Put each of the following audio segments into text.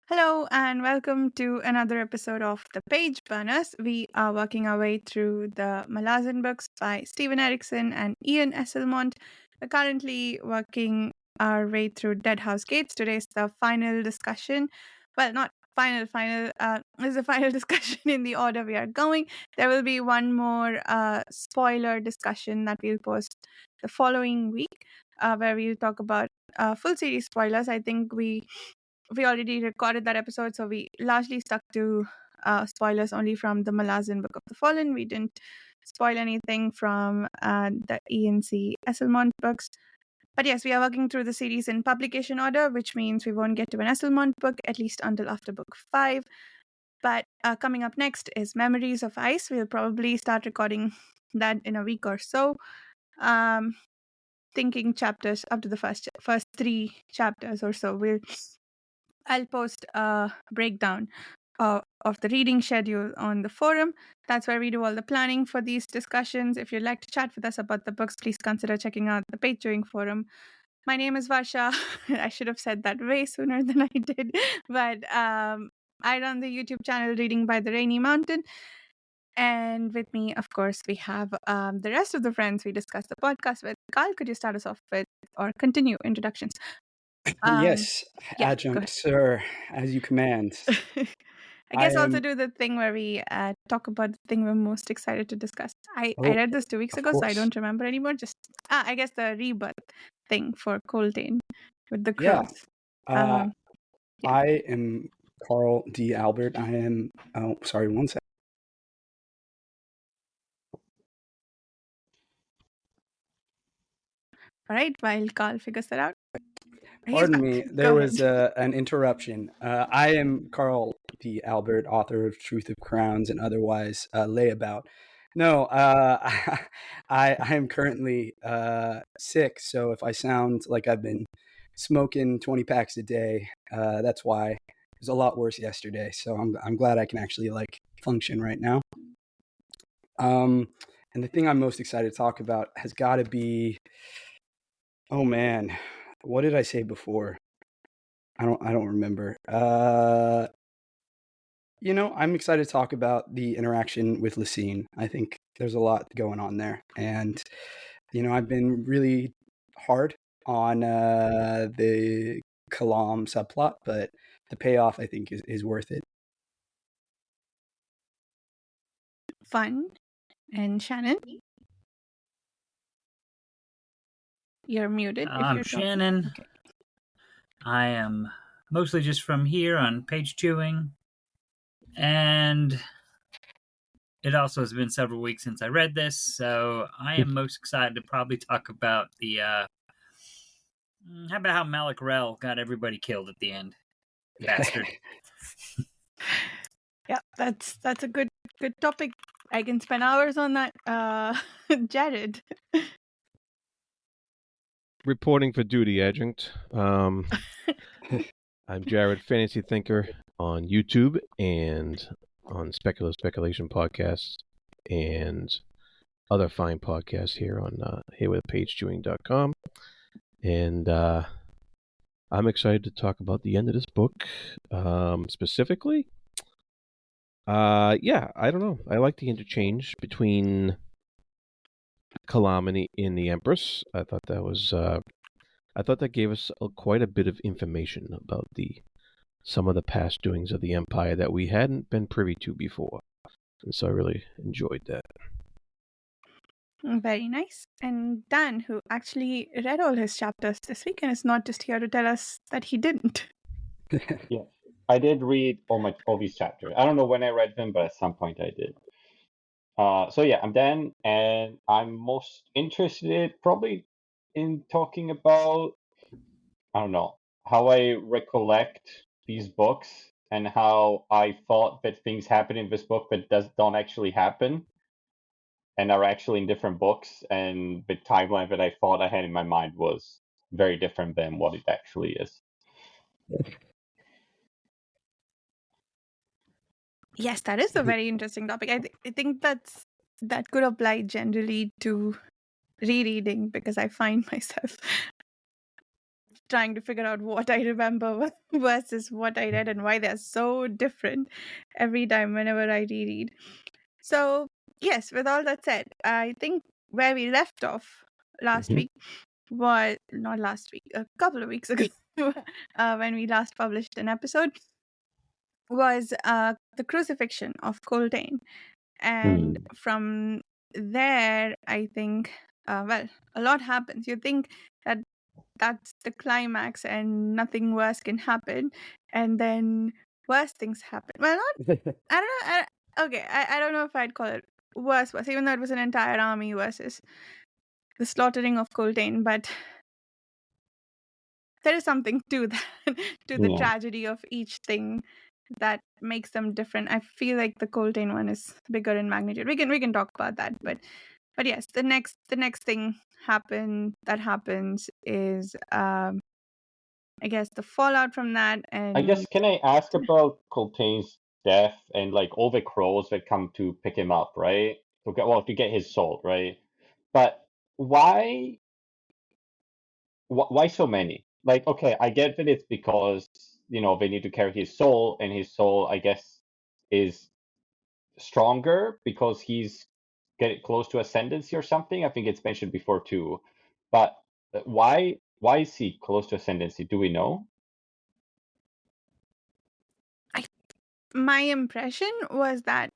Hello and welcome to another episode of The Page Burners. We are working our way through the Malazan books by Stephen Erikson and Ian Esselmont. We're currently working our way through Deadhouse Gates. Today's the final discussion. Well, not final. This is the final discussion in the order we are going. There will be one more spoiler discussion that we'll post the following week where we'll talk about full series spoilers. I think we already recorded that episode, so we largely stuck to spoilers only from the Malazan Book of the Fallen. We didn't spoil anything from the ENC Esselmont books. But yes, we are working through the series in publication order, which means we won't get to an Esselmont book, at least until after book 5. But coming up next is Memories of Ice. We'll probably start recording that in a week or so. Thinking chapters up to the first 3 chapters or so. I'll post a breakdown of the reading schedule on the forum. That's where we do all the planning for these discussions. If you'd like to chat with us about the books, please consider checking out the Page Viewing forum. My name is Varsha. I should have said that way sooner than I did. But I run the YouTube channel Reading by the Rainy Mountain. And with me, of course, we have the rest of the friends we discussed the podcast with. Carl, could you start us off with or continue introductions? Yes, yeah, go adjunct, ahead. sir, as you command. I guess I also am, do the thing where we talk about the thing we're most excited to discuss. I oh, read this 2 weeks of ago, so I course. don't remember anymore. Just I guess the rebirth thing for Coltain with the Yeah. crows. Yeah. Yeah. I am Carl D. Albert. I am, oh, sorry, one sec. All right, while Carl figures that out. He's Pardon back. me, Go there was ahead. an interruption. I am Carl D. Albert, author of Truth of Crowns and otherwise layabout. No, I am currently sick, so if I sound like I've been smoking 20 packs a day, that's why. It was a lot worse yesterday, so I'm glad I can actually function right now. And the thing I'm most excited to talk about has got to be, oh man, what did I say before? I don't remember. I'm excited to talk about the interaction with Lecine. I think there's a lot going on there, and I've been really hard on the Kalam subplot, but the payoff I think is worth it. Fun. And Shannon, you're muted. If I'm you're Shannon. Talking. Okay. I am mostly just from here on Page Viewing, and it also has been several weeks since I read this, so I am most excited to probably talk about the how about how Malik got everybody killed at the end. Bastard. Yeah, that's a good topic. I can spend hours on that. Jared. Reporting for duty, adjunct. I'm Jared, Fantasy Thinker on YouTube and on Speculation Podcasts and other fine podcasts here on here with PageViewing.com. And I'm excited to talk about the end of this book specifically. Yeah, I don't know. I like the interchange between Kalam and the Empress. I thought that was I thought that gave us quite a bit of information about some of the past doings of the Empire that we hadn't been privy to before. And so I really enjoyed that. Very nice. And Dan, who actually read all his chapters this week and is not just here to tell us that he didn't. Yeah, I did read all these chapters. I don't know when I read them, but at some point I did. So yeah, I'm Dan, and I'm most interested probably in talking about, I don't know, how I recollect these books and how I thought that things happen in this book but don't actually happen and are actually in different books, and the timeline that I thought I had in my mind was very different than what it actually is. Yes, that is a very interesting topic. I think that could apply generally to rereading, because I find myself trying to figure out what I remember versus what I read and why they're so different every time whenever I reread. So, yes, with all that said, I think where we left off last Mhm. week was not last week, a couple of weeks ago, when we last published an episode, was the crucifixion of Coltain. And from there, I think, well, a lot happens. You think that that's the climax and nothing worse can happen, and then worse things happen. Well, not, I don't know. I don't know if I'd call it worse, even though it was an entire army versus the slaughtering of Coltain, but there is something to that, to the Yeah. tragedy of each thing that makes them different. I feel like the Coltain one is bigger in magnitude. We can talk about that, but yes, the next thing happens is I guess the fallout from that. I And guess, can I ask about Coltain's death and like all the crows that come to pick him up, right? To get his soul, right? But why why so many? Like, okay, I get that it's because, they need to carry his soul, and his soul, I guess, is stronger because he's getting close to ascendancy or something. I think it's mentioned before too. But why is he close to ascendancy? Do we know? my impression was that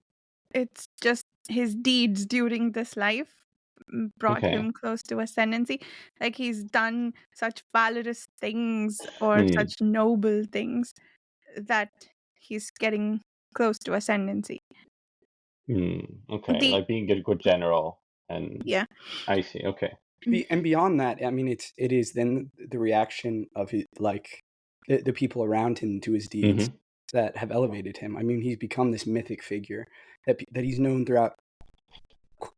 it's just his deeds during this life brought Okay. him close to ascendancy. Like he's done such valorous things or Hmm. such noble things that he's getting close to ascendancy. Okay, The like being a good general, and yeah. I see. Okay. And beyond that, I mean, it is then the reaction of his, like the people around him to his deeds Mm-hmm. that have elevated him. I mean, he's become this mythic figure that he's known throughout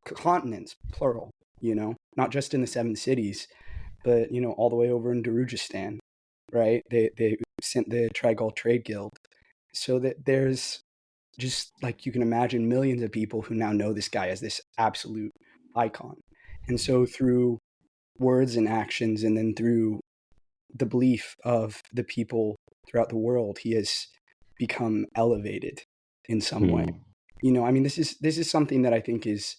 continents, plural. Not just in the Seven Cities, but all the way over in Darujistan, right? They sent the Trigol Trade Guild, so that there's just, like, you can imagine, millions of people who now know this guy as this absolute icon. And so through words and actions, and then through the belief of the people throughout the world, he has become elevated in some way. I mean, this is something that I think is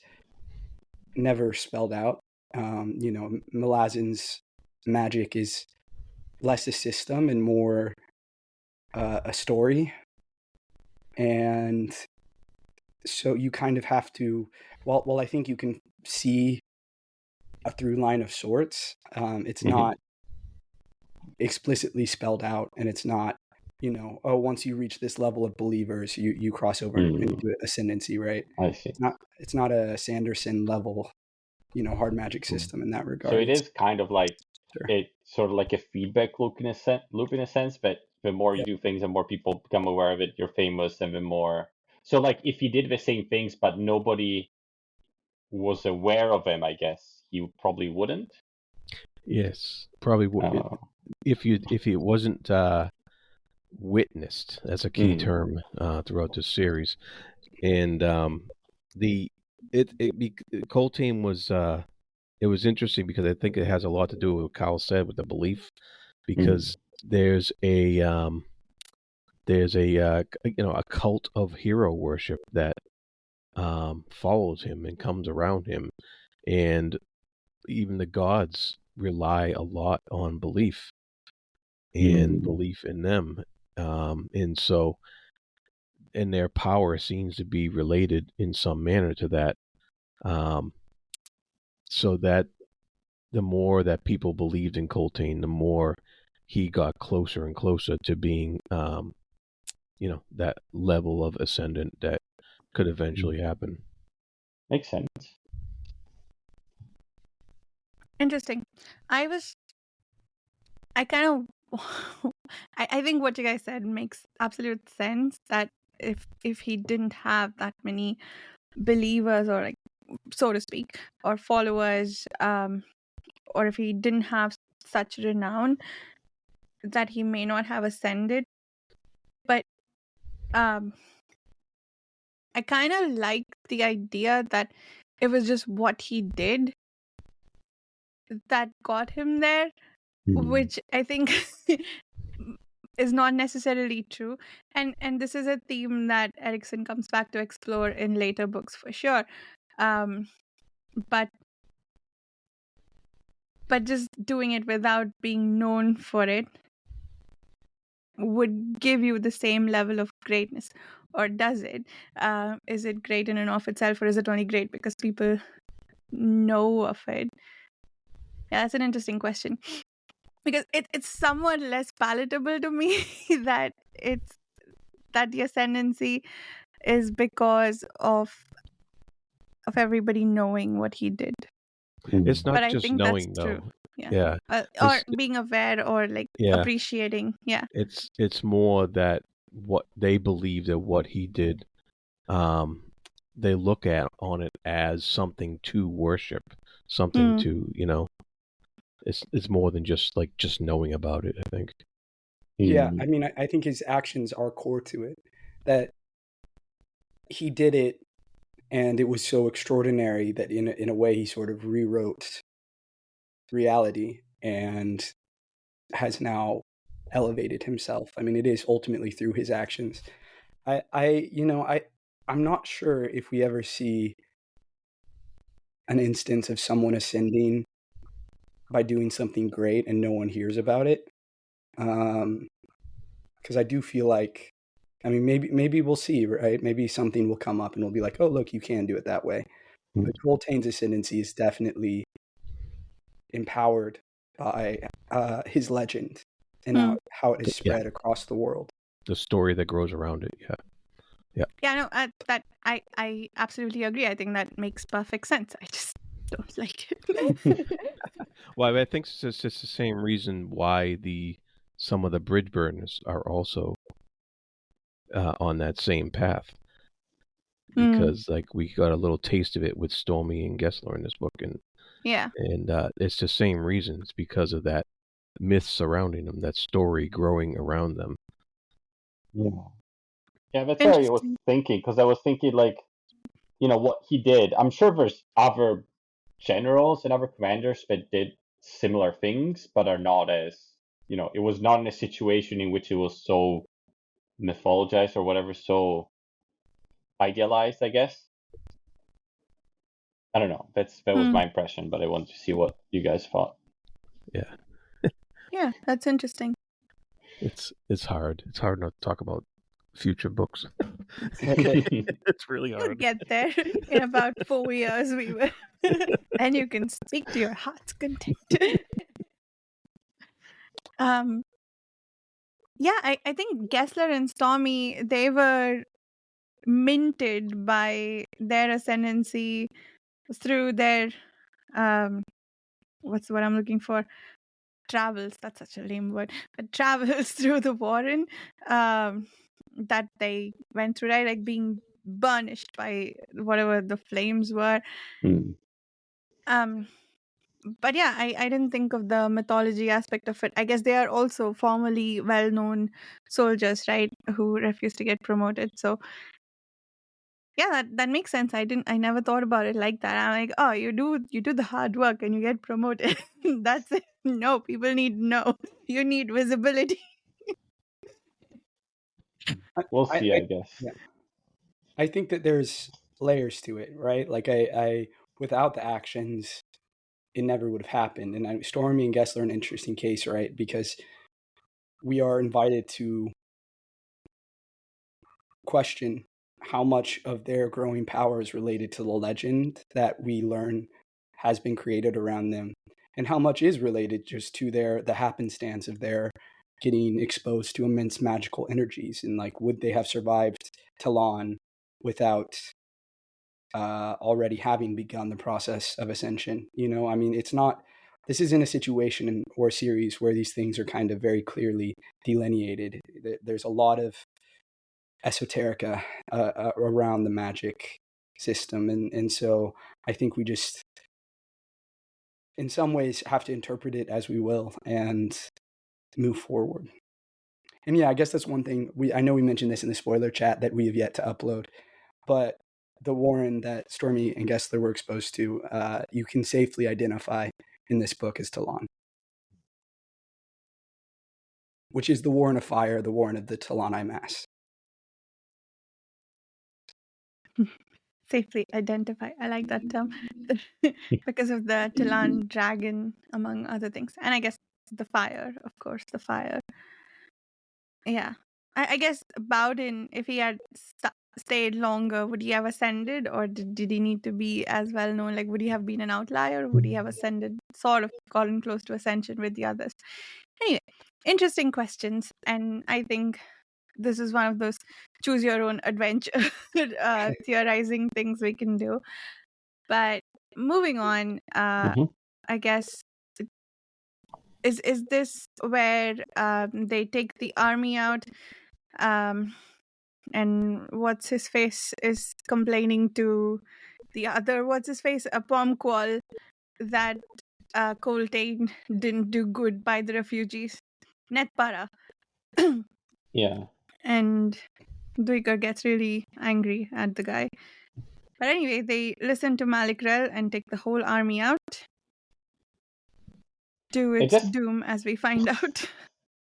never spelled out. Malazan's magic is less a system and more a story. And so you kind of have to, well, I think you can see a through line of sorts. It's not explicitly spelled out, and it's not, once you reach this level of believers, you cross over into ascendancy, right? I see. It's not a Sanderson level, hard magic system in that regard. So it is kind of like Sure. it's sort of like a feedback loop in a sense, but the more you do things, the more people become aware of it. You're famous, and the more. So, like, if he did the same things, but nobody was aware of him, I guess he probably wouldn't. Yes, probably Oh. if it wasn't witnessed. That's a key term throughout this series, and Coltain was it was interesting because I think it has a lot to do with what Kyle said with the belief, because there's a a cult of hero worship that follows him and comes around him, and even the gods rely a lot on belief and belief in them, and so, and their power seems to be related in some manner to that, so that the more that people believed in Coltain, the more he got closer and closer to being, that level of ascendant that could eventually happen. Makes sense. Interesting. I kind of I think what you guys said makes absolute sense, that if he didn't have that many believers, or, like, so to speak, or followers, or if he didn't have such renown, that he may not have ascended. But I kind of like the idea that it was just what he did that got him there. which I think is not necessarily true. And this is a theme that Erikson comes back to explore in later books for sure. But just doing it without being known for it would give you the same level of greatness, or does it? Is it great in and of itself, or is it only great because people know of it? Yeah, that's an interesting question, because it's somewhat less palatable to me that the Ascendancy is because of everybody knowing what he did. It's But not I just think that's knowing true. though. Yeah. Yeah. Or It's, being aware, or like yeah. appreciating. Yeah. It's more that what they believe that what he did, they look at on it as something to worship, something to, you know, it's more than just like just knowing about it, I think. Yeah, I mean, I think his actions are core to it. That he did it, and it was so extraordinary that in a way he sort of rewrote reality and has now elevated himself. I mean, it is ultimately through his actions. I'm not sure if we ever see an instance of someone ascending by doing something great and no one hears about it. Because I do feel like, I mean, maybe we'll see, right? Maybe something will come up and we'll be like, oh, look, you can do it that way. But Coltain's ascendancy is definitely empowered by his legend and how it is spread across the world. The story that grows around it, Yeah, no, I absolutely agree. I think that makes perfect sense. I just don't like it. Well, I think it's just the same reason why some of the bridge burners are also on that same path, because like we got a little taste of it with Stormy and Gessler in this book, and it's the same reasons, because of that myth surrounding them, that story growing around them. Yeah, that's what I was thinking, because I was thinking, like, you know, what he did. I'm sure there's other generals and other commanders that did similar things, but are not as, you know, it was not in a situation in which it was so mythologized or whatever, so idealized, I guess. I don't know. That was my impression, but I wanted to see what you guys thought. Yeah. Yeah, that's interesting. It's hard. It's hard not to talk about future books. It's really hard. You'll get there in about 4 years. We will, and you can speak to your heart's content. Yeah, I think Gessler and Stormy, they were minted by their ascendancy through their what's what I'm looking for? Travels. That's such a lame word. But travels through the Warren that they went through, right? Like being burnished by whatever the flames were. But yeah, I didn't think of the mythology aspect of it. I guess they are also formerly well-known soldiers, right, who refused to get promoted. So yeah, that makes sense. I never thought about it like that. I'm like, oh, you do the hard work and you get promoted. That's it. No, people need to know. You need visibility. We'll see, I guess. Yeah. I think that there's layers to it, right? Like I without the actions, it never would have happened. And Stormy and Gessler are an interesting case, right? Because we are invited to question how much of their growing power is related to the legend that we learn has been created around them, and how much is related just to the happenstance of their getting exposed to immense magical energies, and like, would they have survived Talon without already having begun the process of ascension? You know, I mean, this isn't a situation or a series where these things are kind of very clearly delineated. There's a lot of esoterica around the magic system, and so I think we just, in some ways, have to interpret it as we will and move forward. And yeah, I guess that's one thing I know we mentioned this in the spoiler chat that we have yet to upload, but the Warren that Stormy and Gessler were exposed to, you can safely identify in this book as Talon. which is the Warren of Fire, the Warren of the Talani Mass. Safely identify. I like that term because of the Talan dragon, among other things. And I guess the fire, of course, the fire. Yeah. I guess Bowden, if he had stayed longer, would he have ascended, or did he need to be as well known? Like, would he have been an outlier? Would he have ascended, sort of gotten close to ascension with the others? Anyway, interesting questions. And I think this is one of those choose your own adventure theorizing things we can do. But moving on, I guess, is this where they take the army out, and what's his face is complaining to the other what's his face, a Pomqual, that Coltain didn't do good by the refugees, Netpara. Yeah. And Duiker gets really angry at the guy. But anyway, they listen to Malik and take the whole army out to its doom, as we find out.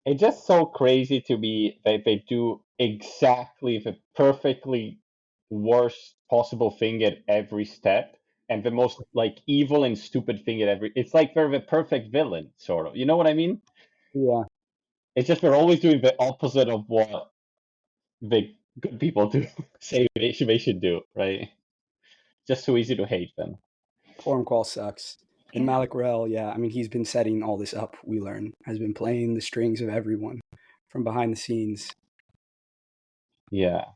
It's just so crazy to me that they do exactly the perfectly worst possible thing at every step, and the most like evil and stupid thing at every. It's like they're the perfect villain, sort of. You know what I mean? Yeah. It's just they're always doing the opposite of what the good people do say they should do, right? Just so easy to hate them. Formqual sucks. And Malik yeah, I mean, he's been setting all this up, we learn, has been playing the strings of everyone from behind the scenes. Yeah.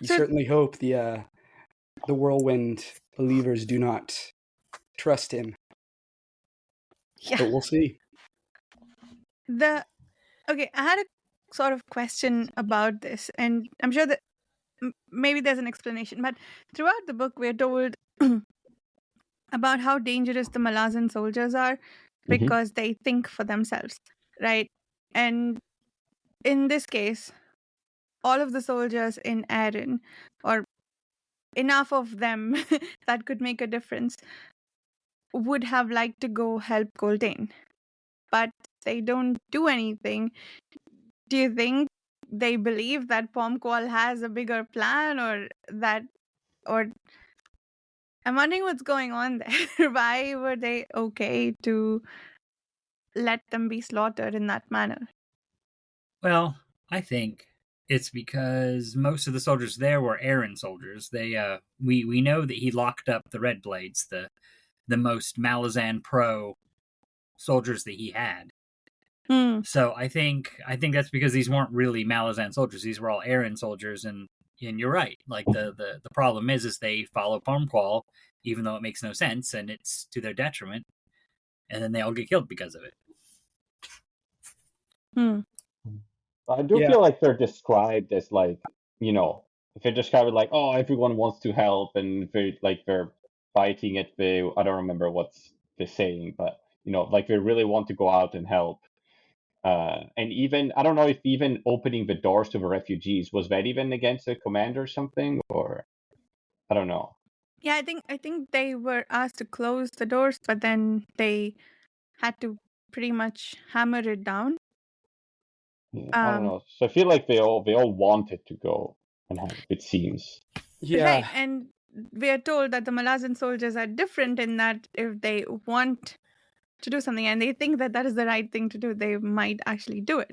You certainly hope the Whirlwind believers do not trust him. Yeah. But we'll see. Okay, I had a sort of question about this, and I'm sure that maybe there's an explanation, but throughout the book we're told about how dangerous the Malazan soldiers are because they think for themselves, right? And in this case, all of the soldiers in Erin, or enough of them that could make a difference, would have liked to go help Coltain, but they don't do anything. Do you think they believe that Pomqual has a bigger plan, or I'm wondering what's going on there. Why were they okay to let them be slaughtered in that manner? Well, I think it's because most of the soldiers there were Aaron soldiers. We know that he locked up the Red Blades, the most Malazan pro soldiers that he had. So I think that's because these weren't really Malazan soldiers. These were all Aaron soldiers, and you're right. Like the problem is they follow Pomqual, even though it makes no sense and it's to their detriment, and then they all get killed because of it. I do feel like they're described as like, you know, if they're described like, oh, everyone wants to help, and they're fighting at the, I don't remember what's the saying, but you know, like they really want to go out and help. And even I don't know if even opening the doors to the refugees, was that even against the command or something, or I don't know. Yeah, I think they were asked to close the doors, but then they had to pretty much hammer it down. Yeah, I don't know. So I feel like they all wanted to go and help, it seems. Yeah. Right, and we are told that the Malazan soldiers are different in that if they want to do something and they think that is the right thing to do, they might actually do it,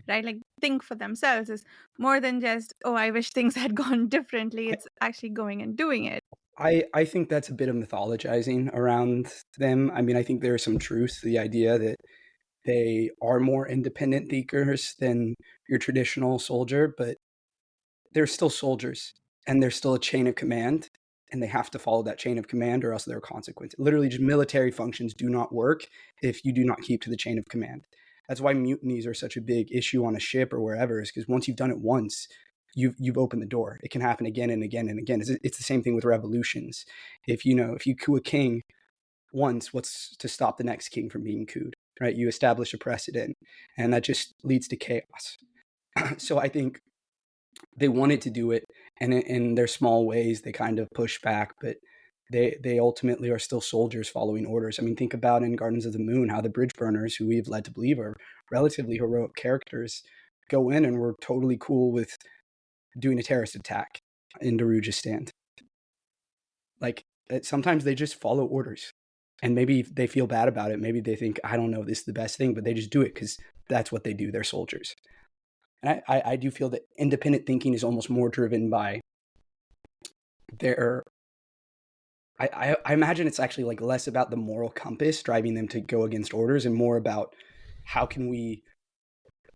right? Like, think for themselves is more than just, oh, I wish things had gone differently. It's actually going and doing it. I think that's a bit of mythologizing around them. I mean, I think there is some truth to the idea that they are more independent thinkers than your traditional soldier, but they're still soldiers, and there's still a chain of command, and they have to follow that chain of command or else there are consequences. Literally, just military functions do not work if you do not keep to the chain of command. That's why mutinies are such a big issue on a ship or wherever, is because once you've done it once, you've opened the door. It can happen again and again and again. It's the same thing with revolutions. If you coup a king once, what's to stop the next king from being couped, right? You establish a precedent, and that just leads to chaos. So I think they wanted to do it, and in their small ways, they kind of push back, but they ultimately are still soldiers following orders. I mean, think about in Gardens of the Moon how the bridge burners, who we've led to believe are relatively heroic characters, go in and we're totally cool with doing a terrorist attack in Darujistan. Like, sometimes they just follow orders, and maybe they feel bad about it. Maybe they think, I don't know, this is the best thing, but they just do it because that's what they do. They're soldiers. And I do feel that independent thinking is almost more driven by their... I imagine it's actually like less about the moral compass driving them to go against orders and more about how can we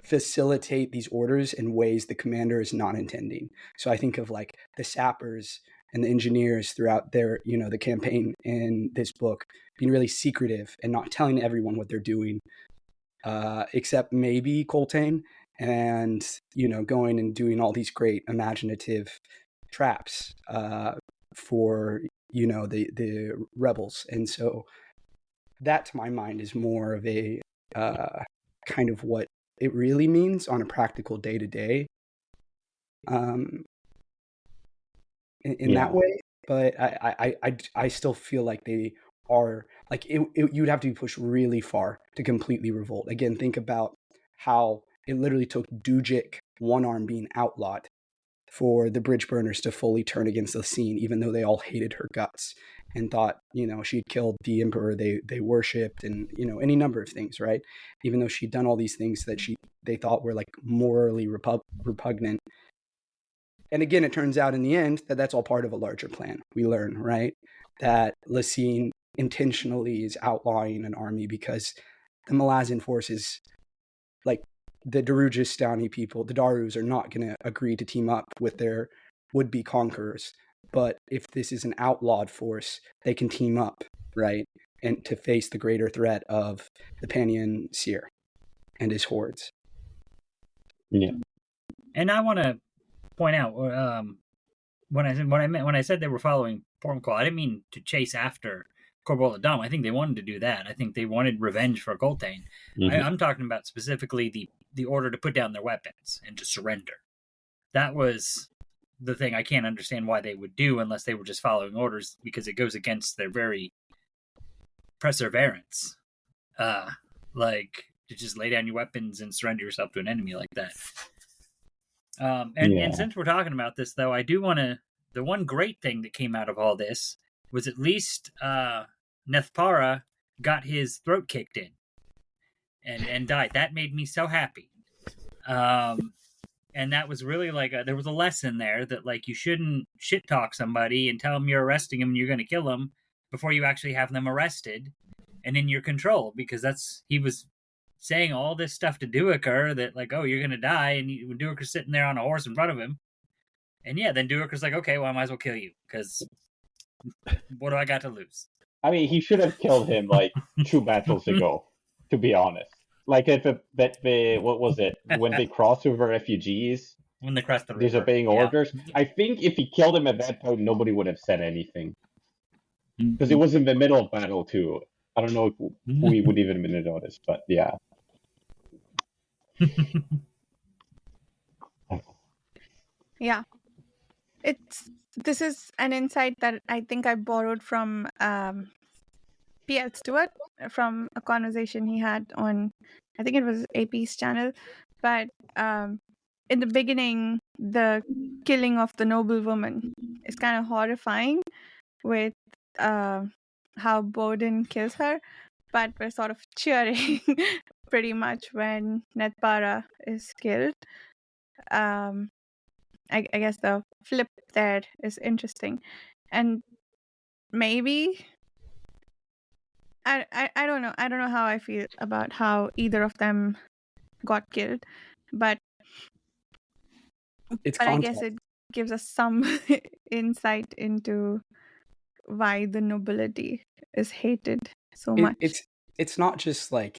facilitate these orders in ways the commander is not intending. So I think of like the sappers and the engineers throughout their, the campaign in this book being really secretive and not telling everyone what they're doing, except maybe Coltain, and, going and doing all these great imaginative traps for, the rebels. And so that, to my mind, is more of a kind of what it really means on a practical day-to-day in that way. But I still feel like they are like you'd have to be pushed really far to completely revolt. Again, think about how it literally took Dujik, one arm being outlawed, for the bridge burners to fully turn against Lecine, even though they all hated her guts and thought, she'd killed the emperor they worshipped, and, any number of things, right? Even though she'd done all these things that they thought were like morally repugnant. And again, it turns out in the end that that's all part of a larger plan. We learn, right, that Lecine intentionally is outlawing an army because the Malazan forces, like the Darujistani people, the Darus, are not going to agree to team up with their would-be conquerors. But if this is an outlawed force, they can team up, right, and to face the greater threat of the Panian Seer and his hordes. Yeah. And I want to point out, when I said they were following Pormclaw, I didn't mean to chase after Corbola Dom. I think they wanted to do that. I think they wanted revenge for Coltain. Mhm. I'm talking about specifically the order to put down their weapons and to surrender. That was the thing I can't understand why they would do unless they were just following orders, because it goes against their very perseverance. Like, to just lay down your weapons and surrender yourself to an enemy like that. And since we're talking about this, though, I do want to... The one great thing that came out of all this was at least Nethpara got his throat kicked in and died. That made me so happy. And that was really like there was a lesson there that, like, you shouldn't shit talk somebody and tell them you're arresting them and you're going to kill them before you actually have them arrested and in your control, because he was saying all this stuff to Duiker that, like, oh, you're going to die, and Duiker's sitting there on a horse in front of him. And yeah, then Duiker's like, okay, well, I might as well kill you, because what do I got to lose? I mean, he should have killed him like 2 battles ago, to be honest. Like, what was it? When they crossed over refugees, When they crossed the river. disobeying orders. I think if he killed him at that point, nobody would have said anything. Because it was in the middle of battle, too. I don't know if we would even have noticed, but yeah. Yeah. This is an insight that I think I borrowed from P.L. Stewart, from a conversation he had on, I think it was AP's channel. But in the beginning, the killing of the noble woman is kind of horrifying with how Bowden kills her. But we're sort of cheering pretty much when Nethpara is killed. I guess the flip there is interesting. And maybe I don't know. I don't know how I feel about how either of them got killed, but I guess it gives us some insight into why the nobility is hated so much. It's not just like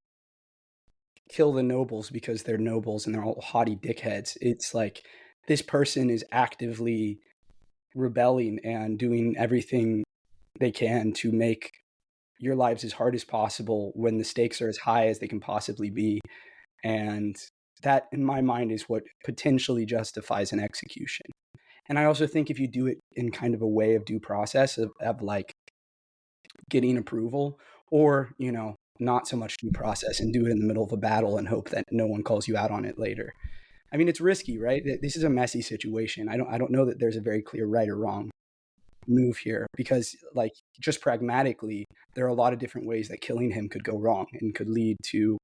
kill the nobles because they're nobles and they're all haughty dickheads. It's like this person is actively rebelling and doing everything they can to make your lives as hard as possible when the stakes are as high as they can possibly be. And that, in my mind, is what potentially justifies an execution. And I also think if you do it in kind of a way of due process of like getting approval, or, you know, not so much due process and do it in the middle of a battle and hope that no one calls you out on it later. I mean, it's risky, right? This is a messy situation. I don't know that there's a very clear right or wrong move here, because, like, just pragmatically, there are a lot of different ways that killing him could go wrong and could lead to,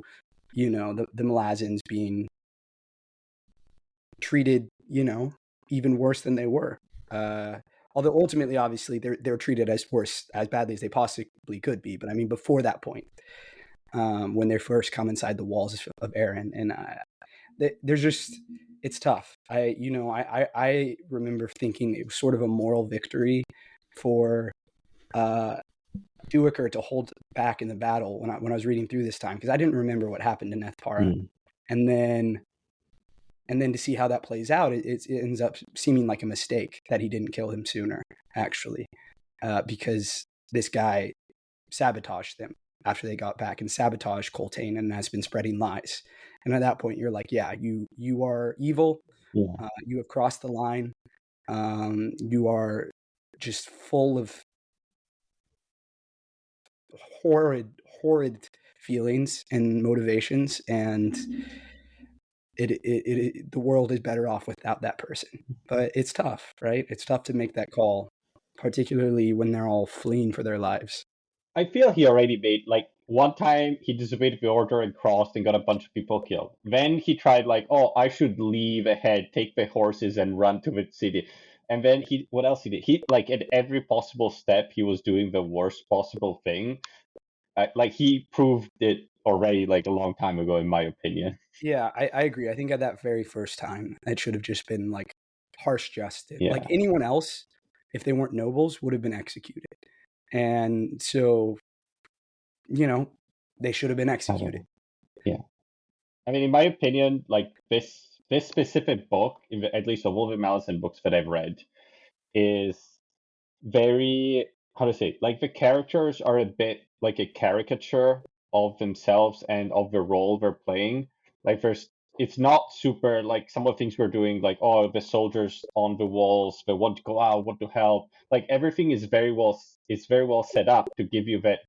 you know, the Malazans being treated, you know, even worse than they were. Although ultimately, obviously, they're treated as badly as they possibly could be. But I mean, before that point, when they first come inside the walls of Aaron, and there's just, it's tough. I remember thinking it was sort of a moral victory for Duiker to hold back in the battle when I was reading through this time, because I didn't remember what happened to Nethpara, and then to see how that plays out, it ends up seeming like a mistake that he didn't kill him sooner, actually, because this guy sabotaged them after they got back and sabotaged Coltain and has been spreading lies. And at that point, you're like, yeah, you are evil. Yeah. You have crossed the line. You are just full of horrid feelings and motivations, and the world is better off without that person. But it's tough, right? It's tough to make that call, particularly when they're all fleeing for their lives. I feel he already made, like, one time he disobeyed the order and crossed and got a bunch of people killed. Then he tried, like, oh, I should leave ahead, take the horses and run to the city. And then what else he did? He, like, at every possible step, he was doing the worst possible thing. Like, he proved it already, like, a long time ago, in my opinion. Yeah, I agree. I think at that very first time, it should have just been, like, harsh justice. Yeah. Like, anyone else, if they weren't nobles, would have been executed. And so, you know, they should have been executed. Yeah. I mean, in my opinion, like, this specific book, at least of all the Malazan books that I've read, is very, how to say, like, the characters are a bit like a caricature of themselves and of the role they're playing. Like, it's not super, like, some of the things we're doing, like, oh, the soldiers on the walls, they want to go out, want to help. Like, everything is very well set up to give you that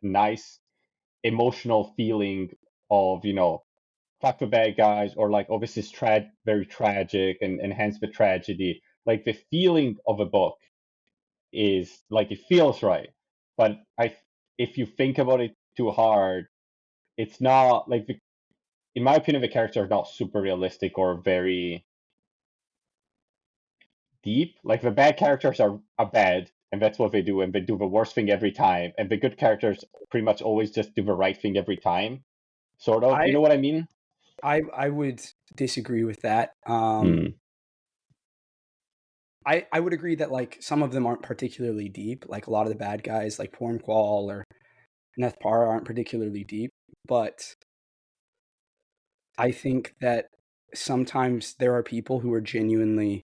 nice emotional feeling of, you know, fuck the bad guys, or like, oh, this is very tragic, and hence the tragedy. Like, the feeling of a book is like, it feels right, but if you think about it too hard, it's not like, in my opinion, the characters are not super realistic or very deep. Like, the bad characters are bad, and that's what they do, and they do the worst thing every time, and the good characters pretty much always just do the right thing every time, sort of. You know what I mean? I would disagree with that. I would agree that, like, some of them aren't particularly deep. Like, a lot of the bad guys, like Pornqual or Nethpara, aren't particularly deep. But I think that sometimes there are people who are genuinely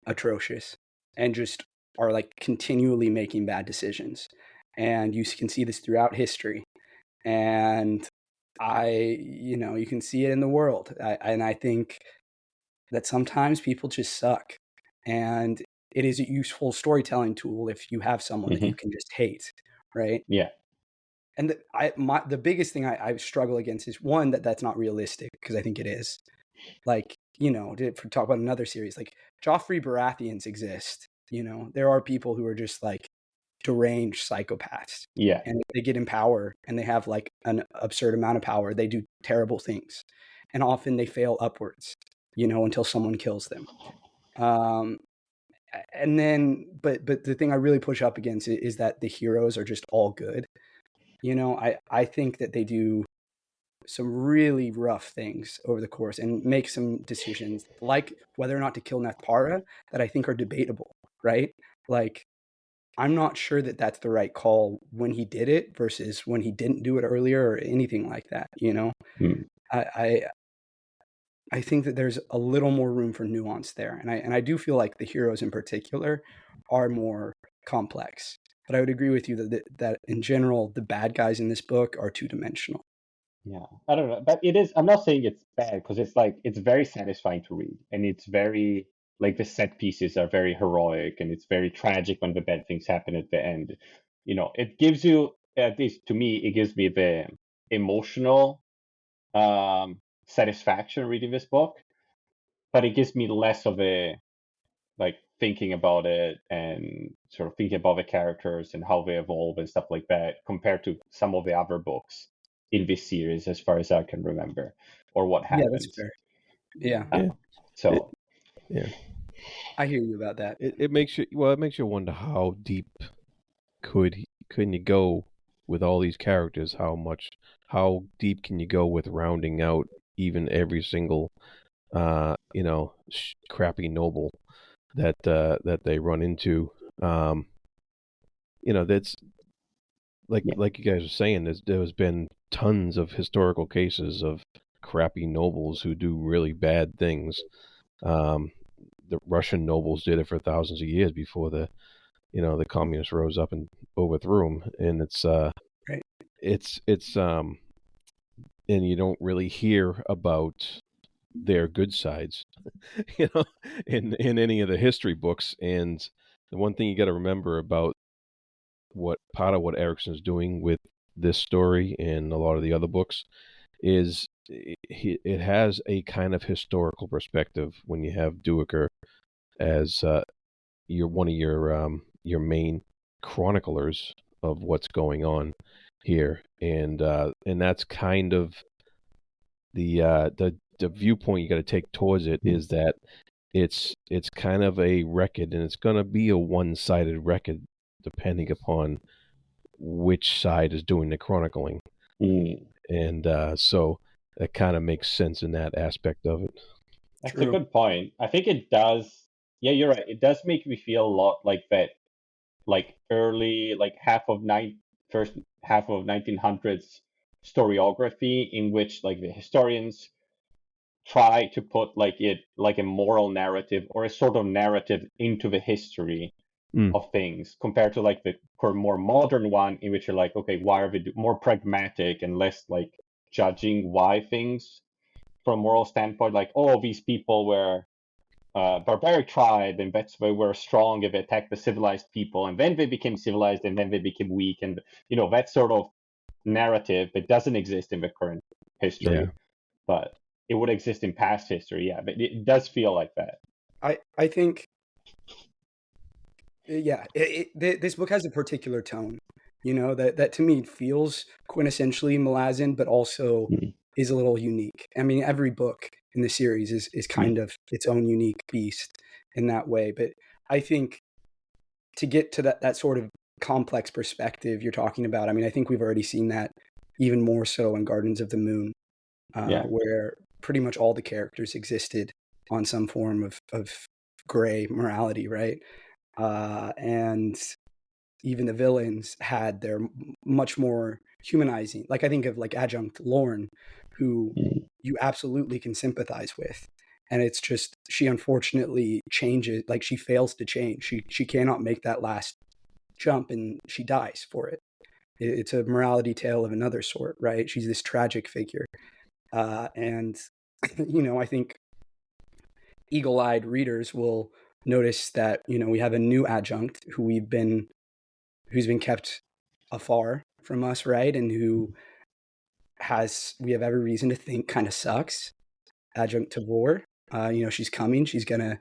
atrocious and just are, like, continually making bad decisions. And you can see this throughout history. And you can see it in the world. And I think that sometimes people just suck. And it is a useful storytelling tool if you have someone that you can just hate, right? Yeah. And the biggest thing I struggle against is, one, that's not realistic, because I think it is. Like, you know, to talk about another series, like, Joffrey Baratheons exist. You know, there are people who are just, like, deranged psychopaths. Yeah. And if they get in power and they have, like, an absurd amount of power, they do terrible things. And often they fail upwards, you know, until someone kills them. And then, but the thing I really push up against is that the heroes are just all good. You know, I think that they do some really rough things over the course and make some decisions, like whether or not to kill Nethpara, that I think are debatable, right? Like, I'm not sure that that's the right call when he did it versus when he didn't do it earlier or anything like that, you know? I think that there's a little more room for nuance there. And I do feel like the heroes in particular are more complex. But I would agree with you that in general, the bad guys in this book are two-dimensional. Yeah, I don't know, but it is. I'm not saying it's bad, because it's like, it's very satisfying to read, and it's very, like, the set pieces are very heroic, and it's very tragic when the bad things happen at the end. it gives you, at least to me, it gives me the emotional satisfaction reading this book, but it gives me less of a thinking about it and sort of thinking about the characters and how they evolve and stuff like that compared to some of the other books in this series, as far as I can remember, or what happens. Yeah, that's fair. Yeah. So I hear you about that. It makes you wonder how deep couldn't you go with all these characters? How deep can you go with rounding out even every single crappy noble that they run into? That's like you guys are saying, there's been tons of historical cases of crappy nobles who do really bad things. The Russian nobles did it for thousands of years before the communists rose up and overthrew them, and it's right. It's and you don't really hear about their good sides, in any of the history books. And the one thing you got to remember about what Erikson is doing with this story and a lot of the other books is it has a kind of historical perspective when you have Duiker as one of your main chroniclers of what's going on here, and that's kind of the viewpoint you got to take towards it, is that it's kind of a record, and it's going to be a one-sided record depending upon which side is doing the chronicling. And so that kind of makes sense in that aspect of it. That's True. A good point. I think it does. Yeah, you're right. It does make me feel a lot like that, early, first half of 1900s historiography, in which the historians try to put a moral narrative or a sort of narrative into the history of things, compared to the more modern one, in which you're okay, why are they more pragmatic and less judging why things from a moral standpoint, these people were barbaric tribe, and that's why they were strong if they attacked the civilized people, and then they became civilized, and then they became weak, and that sort of narrative that doesn't exist in the current history, but it would exist in past history. Yeah, but it does feel like that. I think, this book has a particular tone, that to me feels quintessentially Malazan, but also is a little unique. I mean, every book in the series is kind of its own unique beast in that way. But I think to get to that sort of complex perspective you're talking about, I mean, I think we've already seen that even more so in Gardens of the Moon, where pretty much all the characters existed on some form of gray morality, right? And even the villains had their much more humanizing. I think of Adjunct Lorne, who you absolutely can sympathize with. And it's just, she unfortunately changes, she fails to change. She cannot make that last jump, and she dies for it. It's a morality tale of another sort, right? She's this tragic figure. And, I think eagle-eyed readers will notice that, we have a new adjunct who's been kept afar from us, right? And who we have every reason to think kind of sucks. Adjunct Tavor, she's coming. She's gonna,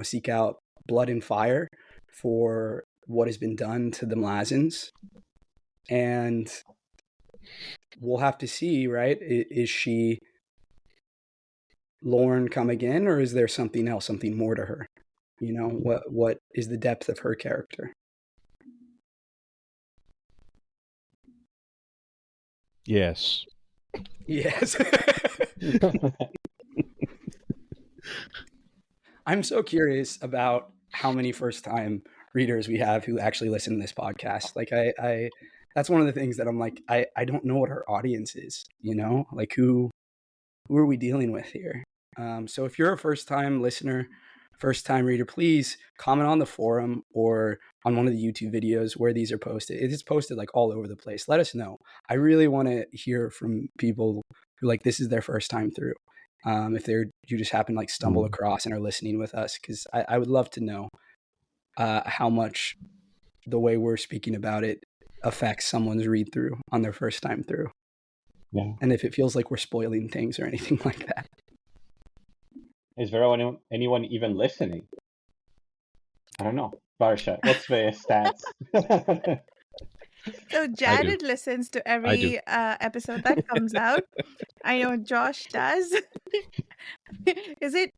seek out blood and fire for what has been done to the Malazans. And we'll have to see, right? Is she Lorne come again, or is there something else, something more to her? What is the depth of her character? Yes. I'm so curious about how many first-time readers we have who actually listen to this podcast. I that's one of the things that I'm I don't know what our audience is, who are we dealing with here? So if you're a first-time listener, first-time reader, please comment on the forum or on one of the YouTube videos where these are posted. It is posted all over the place. Let us know. I really want to hear from people who this is their first time through. If you just happen to stumble across and are listening with us, because I would love to know how much the way we're speaking about it affects someone's read through on their first time through. Yeah. And if it feels like we're spoiling things or anything like that. Is there anyone even listening? I don't know. Barsha, what's the stats? So Jared listens to every episode that comes out. I know Josh does. Is it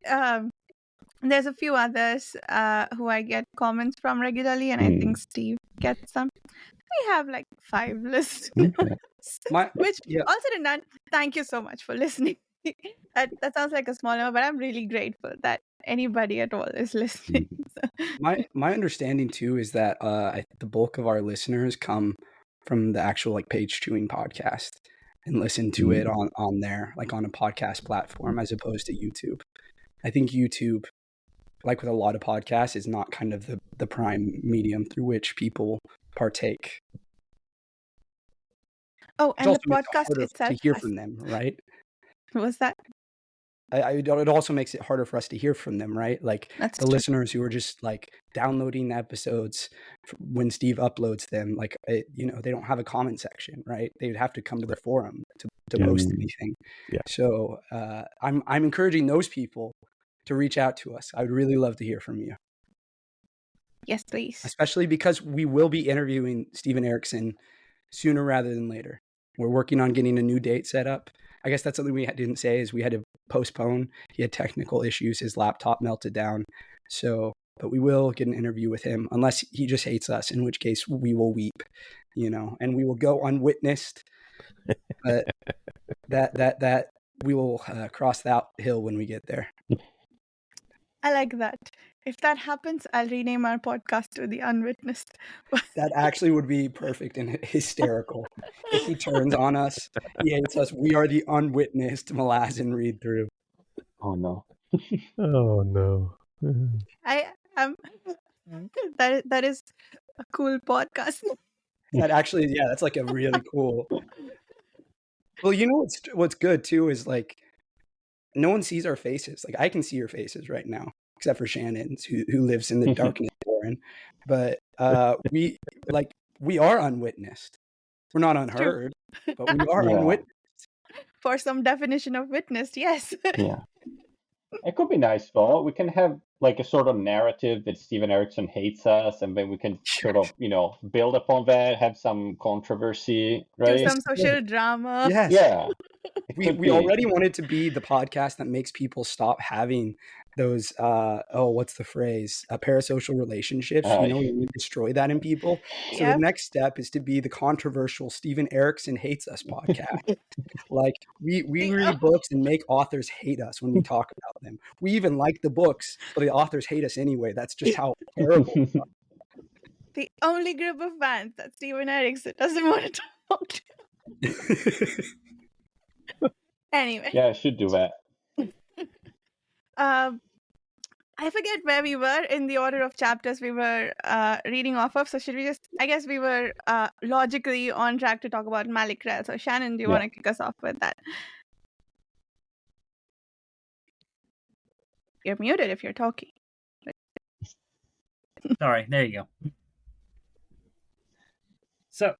there's a few others who I get comments from regularly, and I think Steve gets them. We have like 5 listeners. Which also done. Thank you so much for listening. that sounds like a small number, but I'm really grateful that anybody at all is listening. My understanding too is that the bulk of our listeners come from the actual like page chewing podcast and listen to it on there, like on a podcast platform, as opposed to YouTube. I think YouTube, like with a lot of podcasts, is not kind of the prime medium through which people partake. Oh, and the podcast itself to hear from them, right? What's that? It also makes it harder for us to hear from them, right? Like That's the listeners who are just like downloading the episodes when Steve uploads them, like they don't have a comment section, right? They would have to come to the forum to post anything. Yeah. So I'm encouraging those people to reach out to us. I would really love to hear from you. Yes, please. Especially because we will be interviewing Steven Erikson sooner rather than later. We're working on getting a new date set up. I guess that's something we didn't say is we had to postpone. He had technical issues. His laptop melted down. But we will get an interview with him unless he just hates us, in which case we will weep, and we will go unwitnessed. But that we will cross that hill when we get there. I like that. If that happens, I'll rename our podcast to The Unwitnessed. That actually would be perfect and hysterical. If he turns on us, he hates us. We are the unwitnessed Malazan read through. Oh no. Oh no. I am. That is a cool podcast. That actually, yeah, that's like a really cool. Well, what's good too is like no one sees our faces. Like I can see your faces right now, except for Shannon's, who lives in the darkness, Warren. But we are unwitnessed. We're not unheard, but we are unwitnessed. For some definition of witnessed, yes. Yeah. It could be nice though. We can have like a sort of narrative that Steven Erikson hates us, and then we can sort of, build upon that, have some controversy, right? Do some social drama. Yes. Yeah. We already wanted to be the podcast that makes people stop having those what's the phrase? Parasocial relationships. We destroy that in people. So the next step is to be the controversial Steven Erikson hates us podcast. Like we read books and make authors hate us when we talk about them. We even like the books, but the authors hate us anyway. That's just how terrible we are. The only group of fans that Steven Erikson doesn't want to talk to. Anyway. Yeah, I should do that. I forget where we were in the order of chapters we were reading off of. So should we I guess we were logically on track to talk about Malik Rel. So Shannon, do you want to kick us off with that? You're muted if you're talking. Sorry, there you go. So,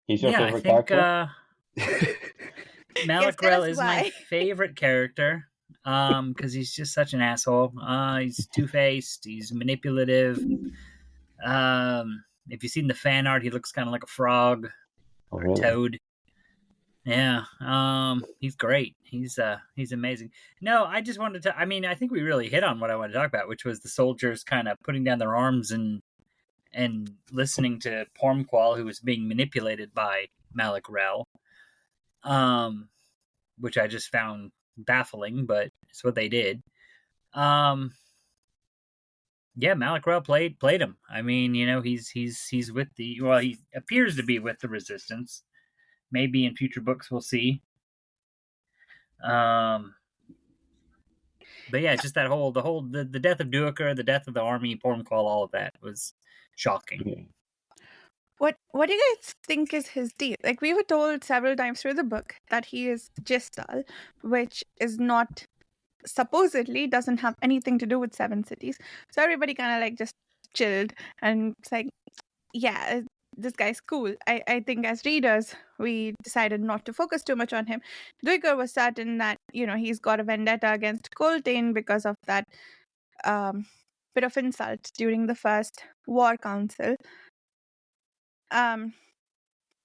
he's your favorite character? Malik Rel is my favorite character because he's just such an asshole. He's two-faced. He's manipulative. If you've seen the fan art, he looks kind of like a frog or a toad. Yeah, he's great. He's amazing. No, I just wanted to. I mean, I think we really hit on what I wanted to talk about, which was the soldiers kind of putting down their arms and listening to Pormqual, who was being manipulated by Malik Rel. Which I just found baffling, but it's what they did. Yeah, Malik Rel played him. I mean, he's with he appears to be with the Resistance. Maybe in future books we'll see. But yeah, just the death of Duiker, the death of the army, Pormqual, all of that was shocking. Yeah. What do you guys think is his deal? Like we were told several times through the book that he is Gistal, which is not supposedly doesn't have anything to do with 7 cities. So everybody kind of like just chilled, and it's like, yeah, this guy's cool. I think as readers, we decided not to focus too much on him. Duiker was certain that, he's got a vendetta against Coltain because of that bit of insult during the first war council. And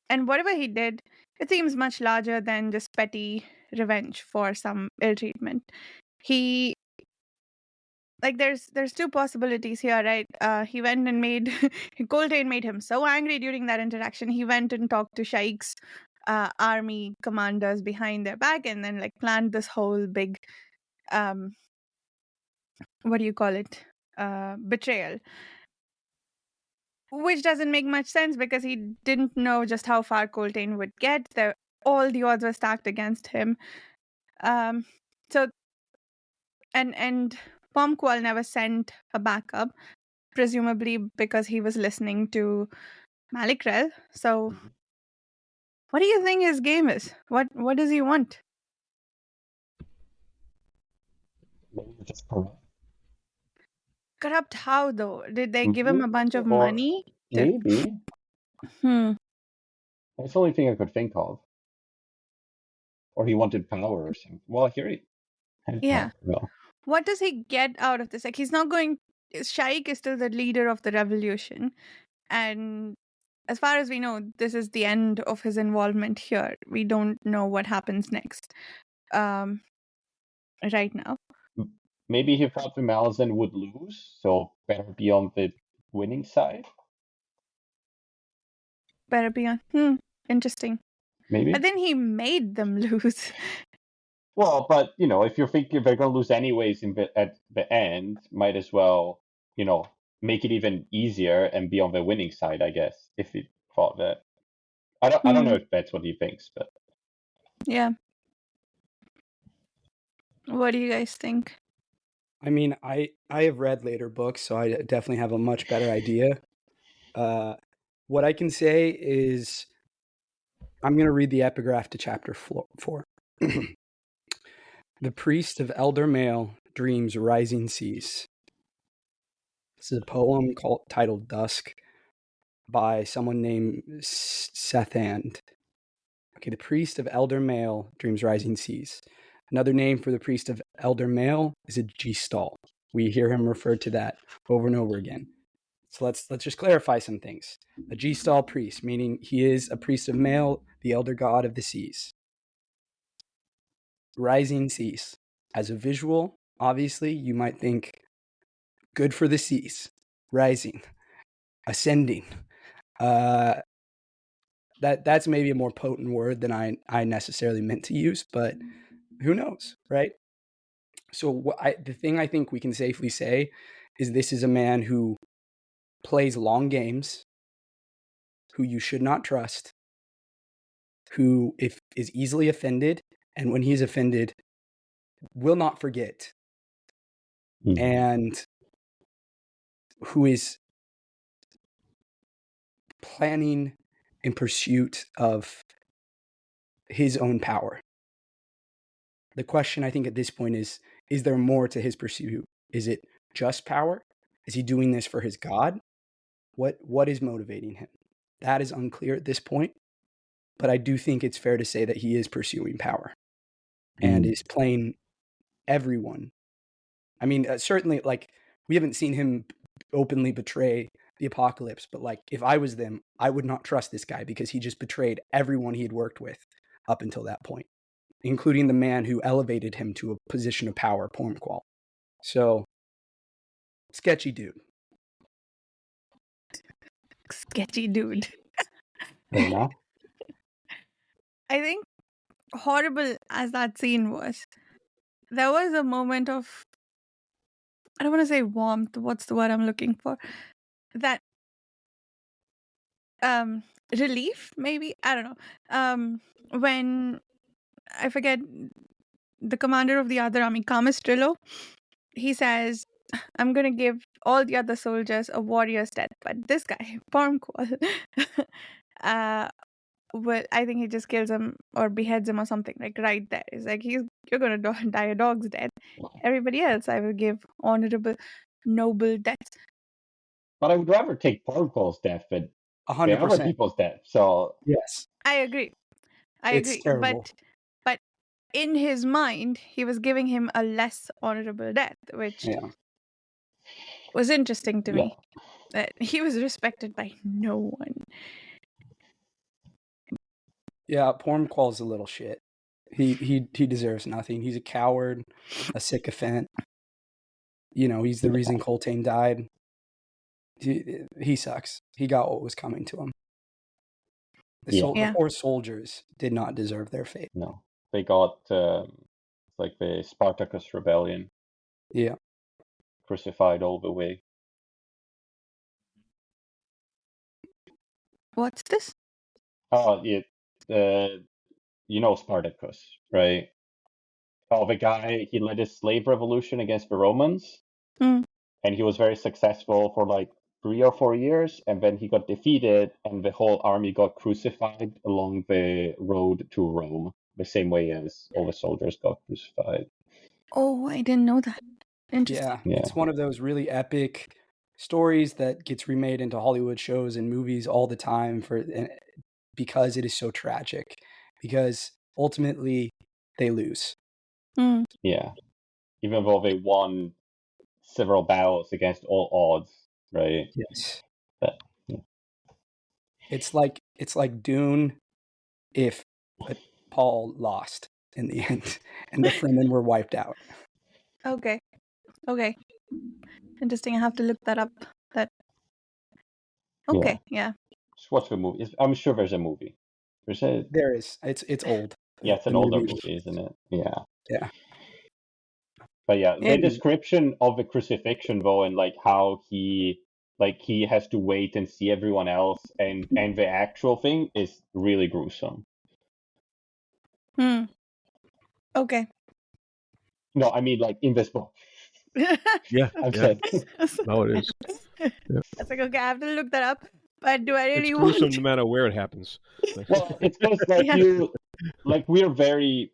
whatever he did, it seems much larger than just petty revenge for some ill treatment. He there's two possibilities here, right? He went and made Coltain made him so angry during that interaction. He went and talked to Shaik's army commanders behind their back, and then planned this whole big what do you call it, betrayal, which doesn't make much sense because he didn't know just how far Coltain would get. All the odds were stacked against him. So and Pomqual never sent a backup, presumably because he was listening to Malik. So what do you think his game is? What does he want? Maybe just corrupt. Corrupt how, though? Did they give him a bunch of Or money? maybe. Hmm. That's the only thing I could think of. Or he wanted power or something. Well, here he had Yeah. power. Well, What does he get out of this? He's not going... Shaik is still the leader of the revolution. And as far as we know, this is the end of his involvement here. We don't know what happens next. Right now. maybe he thought the Malazan would lose, so better be on the winning side. Better be on. Interesting. Maybe. But then he made them lose. Well, but if you're thinking they're going to lose anyways at the end, might as well, make it even easier and be on the winning side, I guess. If he thought that, I don't know if that's what he thinks, but yeah. What do you guys think? I mean, I have read later books, so I definitely have a much better idea. What I can say is, I'm going to read the epigraph to chapter 4. The priest of elder male dreams rising seas. This is a poem titled Dusk by someone named Sethand. Okay, the priest of elder male dreams rising seas. Another name for the priest of elder male is a G-stall. We hear him referred to that over and over again. So let's just clarify some things. A G-stall priest, meaning he is a priest of male, the elder god of the seas. Rising seas. As a visual, obviously, you might think good for the seas, rising, ascending. That's maybe a more potent word than I necessarily meant to use, but who knows, right? So the thing I think we can safely say is this is a man who plays long games, who you should not trust, who is easily offended, and when he's offended, will not forget, and who is planning in pursuit of his own power. The question I think at this point is there more to his pursuit? Is it just power? Is he doing this for his god? What is motivating him? That is unclear at this point, but I do think it's fair to say that he is pursuing power and is playing everyone. I mean, certainly, we haven't seen him openly betray the apocalypse, but if I was them, I would not trust this guy because he just betrayed everyone he had worked with up until that point, including the man who elevated him to a position of power, Pormqual. So, sketchy dude. Sketchy dude. fair enough. I think, horrible as that scene was, there was a moment of, I don't want to say warmth, what's the word I'm looking for? That relief, maybe? I don't know. When, I forget, the commander of the other army, Camistrillo, he says, I'm going to give all the other soldiers a warrior's death, but this guy, Pormqual, But I think he just kills him or beheads him or something, like right there. It's like you're gonna die a dog's death. Everybody else, I will give honorable, noble deaths. But I would rather take Porncole's death than the other 100%. people's death. So Yes, I agree. it's terrible. But in his mind, he was giving him a less honorable death, which Yeah. was interesting to yeah, me. That he was respected by no one. Yeah, Pormqual's a little shit. He deserves nothing. He's a coward, a sycophant. You know, he's the reason Coltain died. He sucks. He got what was coming to him. The Yeah. poor soldiers did not deserve their fate. no, they got like the Spartacus rebellion, Yeah. crucified all the way. What's this? Oh, yeah, you know Spartacus, right? Oh, the guy, he led a slave revolution against the Romans, Hmm. and he was very successful for like 3 or 4 years, and then he got defeated, and the whole army got crucified along the road to Rome, the same way as all the soldiers got crucified. Oh, I didn't know that. Interesting. Yeah. It's one of those really epic stories that gets remade into Hollywood shows and movies all the time because it is so tragic. Because ultimately they lose. Hmm. Yeah, even though they won several battles against all odds, right? Yes. But yeah. It's like Dune if Paul lost in the end and the Fremen were wiped out. Okay. Interesting. I have to look that up. Okay. Yeah. Just watch the movie. I'm sure there's a movie. There is. It's old. Yeah, it's an The older movie. movie, isn't it? Yeah. Yeah. But yeah, the Anyway. description of the crucifixion though, and like how he has to wait and see everyone else, and the actual thing is really gruesome. Okay. No, I mean like in this book. Yeah. I'm yeah. saying. No, it is. Yeah. It's like, okay, I have to look that up. But do I really It's want gruesome to? no matter where it happens. Well, it's because we're very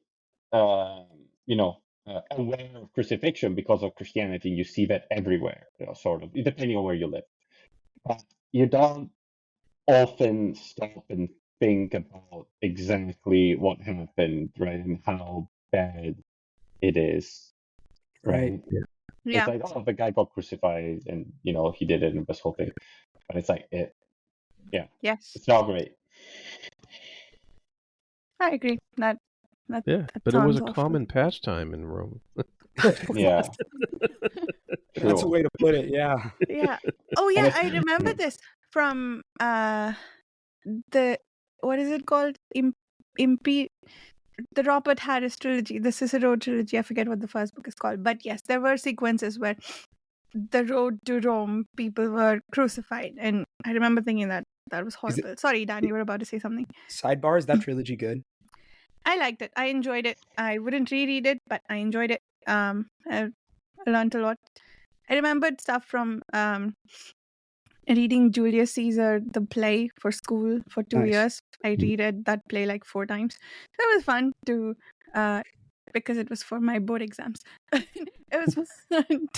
aware of crucifixion because of Christianity. You see that everywhere, sort of, depending on where you live. But you don't often stop and think about exactly what happened, right, and how bad it is, right? Yeah. It's like, oh, the guy got crucified, and he did it, and this whole thing. But it's like Yes. it's not great. I agree. That But it was sounds a awful. common pastime in Rome. Yeah. That's a way to put it. Yeah. Yeah. Oh yeah, it's- I remember this from the what is it called? The Robert Harris trilogy, the Cicero trilogy. I forget what the first book is called, but yes, there were sequences where the road to Rome, people were crucified, and I remember thinking that was horrible. Sorry, Dan, you were about to say something. Sidebar, is that trilogy good? I liked it. I enjoyed it. I wouldn't reread it, but I enjoyed it. I learned a lot. I remembered stuff from reading Julius Caesar, the play, for school for 2 years. I reread that play like 4 times. So it was fun to, because it was for my board exams. It was fun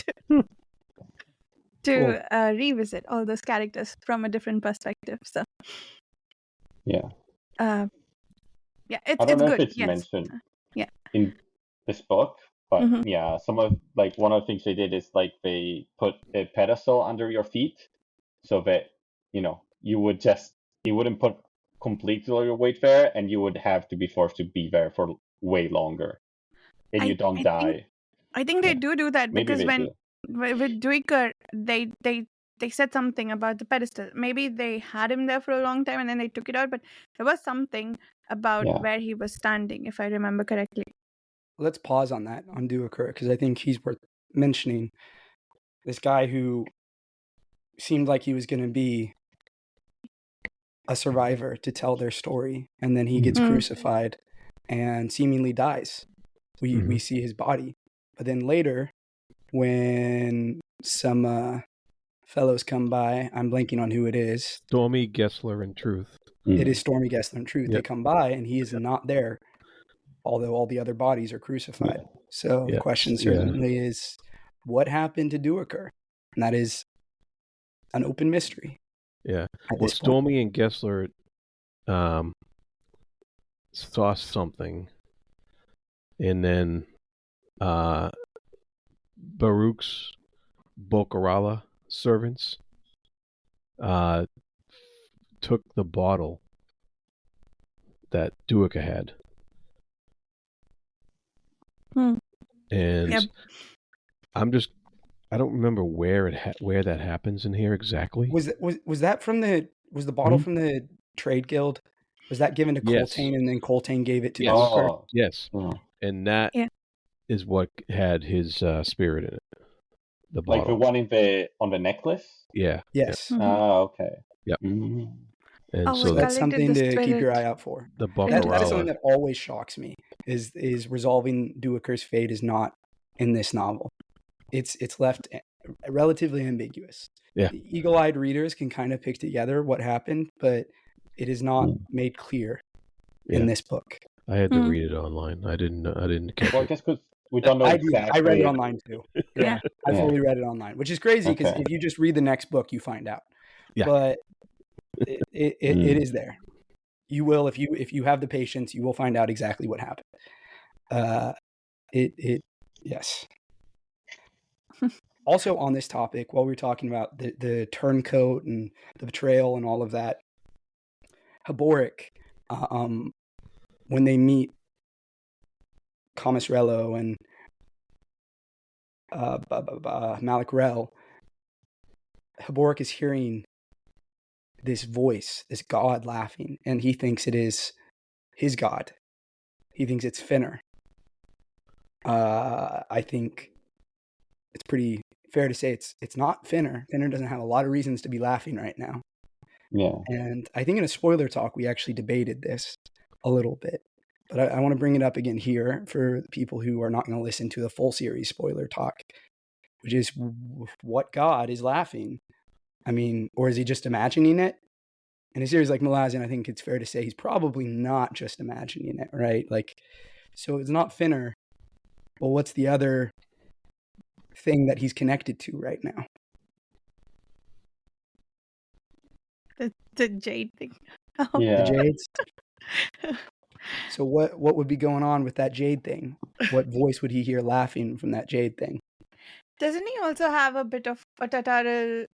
to revisit all those characters from a different perspective. So yeah. It's I don't know good. if it's Yes. mentioned Yeah. in this book, but Mhm. yeah, some of one of the things they did is like they put a pedestal under your feet, so that you wouldn't put completely all your weight there, and you would have to be forced to be there for way longer, and you don't die. I think they do that. Maybe because they do. with Duiker, they said something about the pedestal. Maybe they had him there for a long time and then they took it out, but there was something about where he was standing, if I remember correctly. Let's pause on that, on Duiker, because I think he's worth mentioning. This guy who seemed like he was going to be a survivor to tell their story, and then he gets crucified and seemingly dies. We see his body. But then later, when some fellows come by, I'm blanking on who it is. Stormy, Gessler, and Truth. It is Stormy Gessler in truth. Yep. They come by and he is not there, although all the other bodies are crucified. So the question certainly is, what happened to Duiker? And that is an open mystery. Yeah. At Well, this point. Stormy and Gessler saw something, and then Baruch's Bokarala servants took the bottle that Duiker had. And Yep. I don't remember where that happens in here exactly. Was that from the bottle from the Trade Guild? Was that given to Coltain and then Coltain gave it to Duiker? Oh. Yes. And that is what had his spirit in it. The bottle. Like the one on the necklace? Yeah. Yes. Okay. Yep. And so that's something to keep your eye out for. The that is something that always shocks me. Is resolving Duiker's fate is not in this novel. It's left relatively ambiguous. Yeah. Eagle-eyed readers can kind of pick together what happened, but it is not made clear in this book. I had to read it online. I didn't catch well, it. Just because we don't know exactly. I read it online too. Yeah. I fully read it online, which is crazy because if you just read the next book, you find out. Yeah. But it is there. You will, if you have the patience, you will find out exactly what happened. Yes. Also on this topic, while we were talking about the turncoat and the betrayal and all of that, Heberic, when they meet Comisrello and Malik, Heberic is hearing this voice, this god laughing, and he thinks it is his god. He thinks it's Finner. I think it's pretty fair to say it's not Finner. Finner doesn't have a lot of reasons to be laughing right now. Yeah. And I think in a spoiler talk, we actually debated this a little bit. But I want to bring it up again here for people who are not going to listen to the full series spoiler talk, which is what god is laughing? I mean, or is he just imagining it? In a series like Malazan, I think it's fair to say he's probably not just imagining it, right? Like, so it's not Finner. Well, what's the other thing that he's connected to right now? The jade thing. Yeah. The jades. So what would be going on with that jade thing? What voice would he hear laughing from that jade thing? Doesn't he also have a bit of a Tataril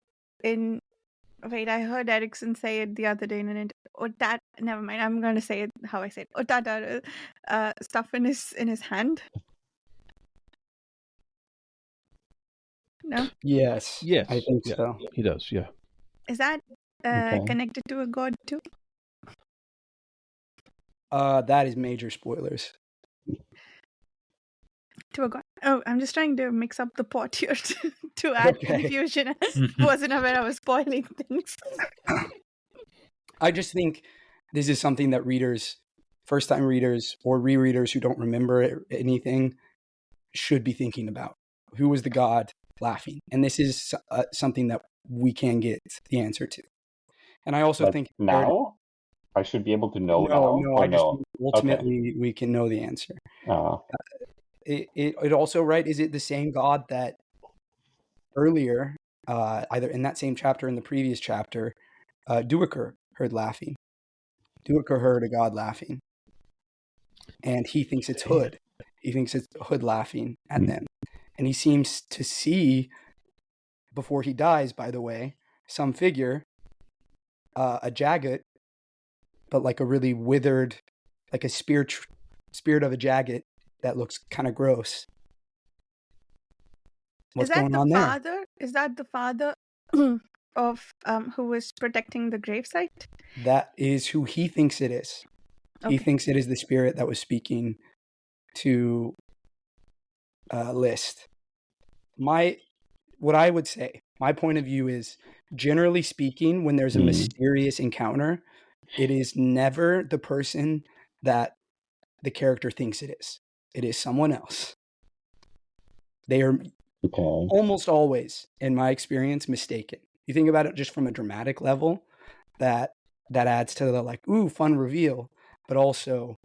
in... Wait, I heard Erikson say it the other day in an never mind, I'm going to say it how I say it. Tataril stuff in his hand. No? Yes. I think so. He does, yeah. Is that connected to a god too? That is major spoilers. To a god. Oh, I'm just trying to mix up the pot here to add confusion. I wasn't aware I was spoiling things. I just think this is something that readers, first-time readers or rereaders who don't remember anything, should be thinking about. Who was the god laughing? And this is something that we can get the answer to. And I also think now I should be able to know now. No, ultimately we can know the answer. It also, right? Is it the same god that earlier, either in that same chapter or in the previous chapter, Duiker heard laughing? Duiker heard a god laughing, and he thinks it's Hood. He thinks it's Hood laughing at them, and he seems to see, before he dies, by the way, some figure, a Jagged, but like a really withered, like a spirit of a Jagged that looks kind of gross. What's going on there? Is that the father of who was protecting the gravesite? That is who he thinks it is. Okay. He thinks it is the spirit that was speaking to List. What I would say, my point of view is, generally speaking, when there's a mysterious encounter, it is never the person that the character thinks it is. It is someone else. They are almost always, in my experience, mistaken. You think about it just from a dramatic level, that that adds to the like, ooh, fun reveal, but also,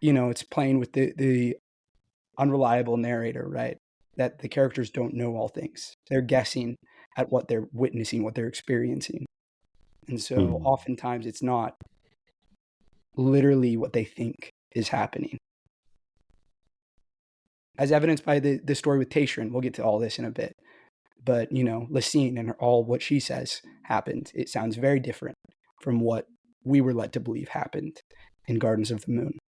it's playing with the unreliable narrator, right? That the characters don't know all things. They're guessing at what they're witnessing, what they're experiencing. And so oftentimes it's not literally what they think is happening. As evidenced by the story with Tatirin, we'll get to all this in a bit. But, Lecine and all what she says happened. It sounds very different from what we were led to believe happened in Gardens of the Moon.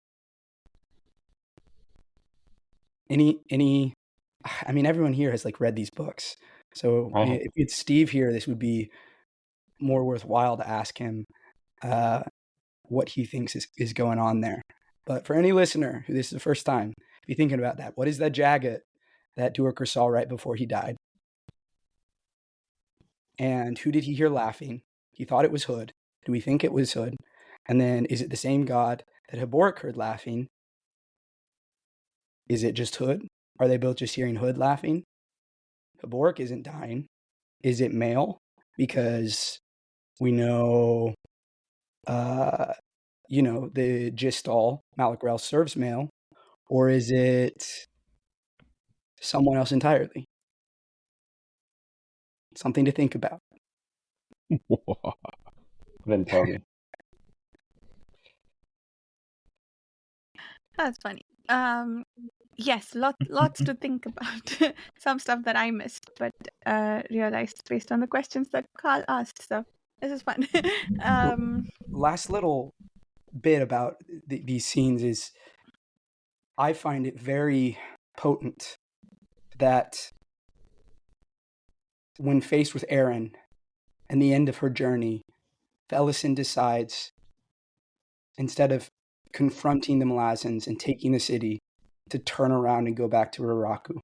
Everyone here has read these books. So if it's Steve here, this would be more worthwhile to ask him what he thinks is going on there. But for any listener who this is the first time, be thinking about that. What is that jacket that Duiker saw right before he died? And who did he hear laughing? He thought it was Hood. Do we think it was Hood? And then is it the same god that Heberic heard laughing? Is it just Hood? Are they both just hearing Hood laughing? Heberic isn't dying. Is it male? Because we know, the Gistal, Malik serves male. Or is it someone else entirely? Something to think about. Then tell me. That's funny. Yes, lots to think about. Some stuff that I missed, but realized based on the questions that Carl asked. So this is fun. Last little bit about these scenes is I find it very potent that when faced with Aaron and the end of her journey, Felicin decides, instead of confronting the Malazans and taking the city, to turn around and go back to Raraku,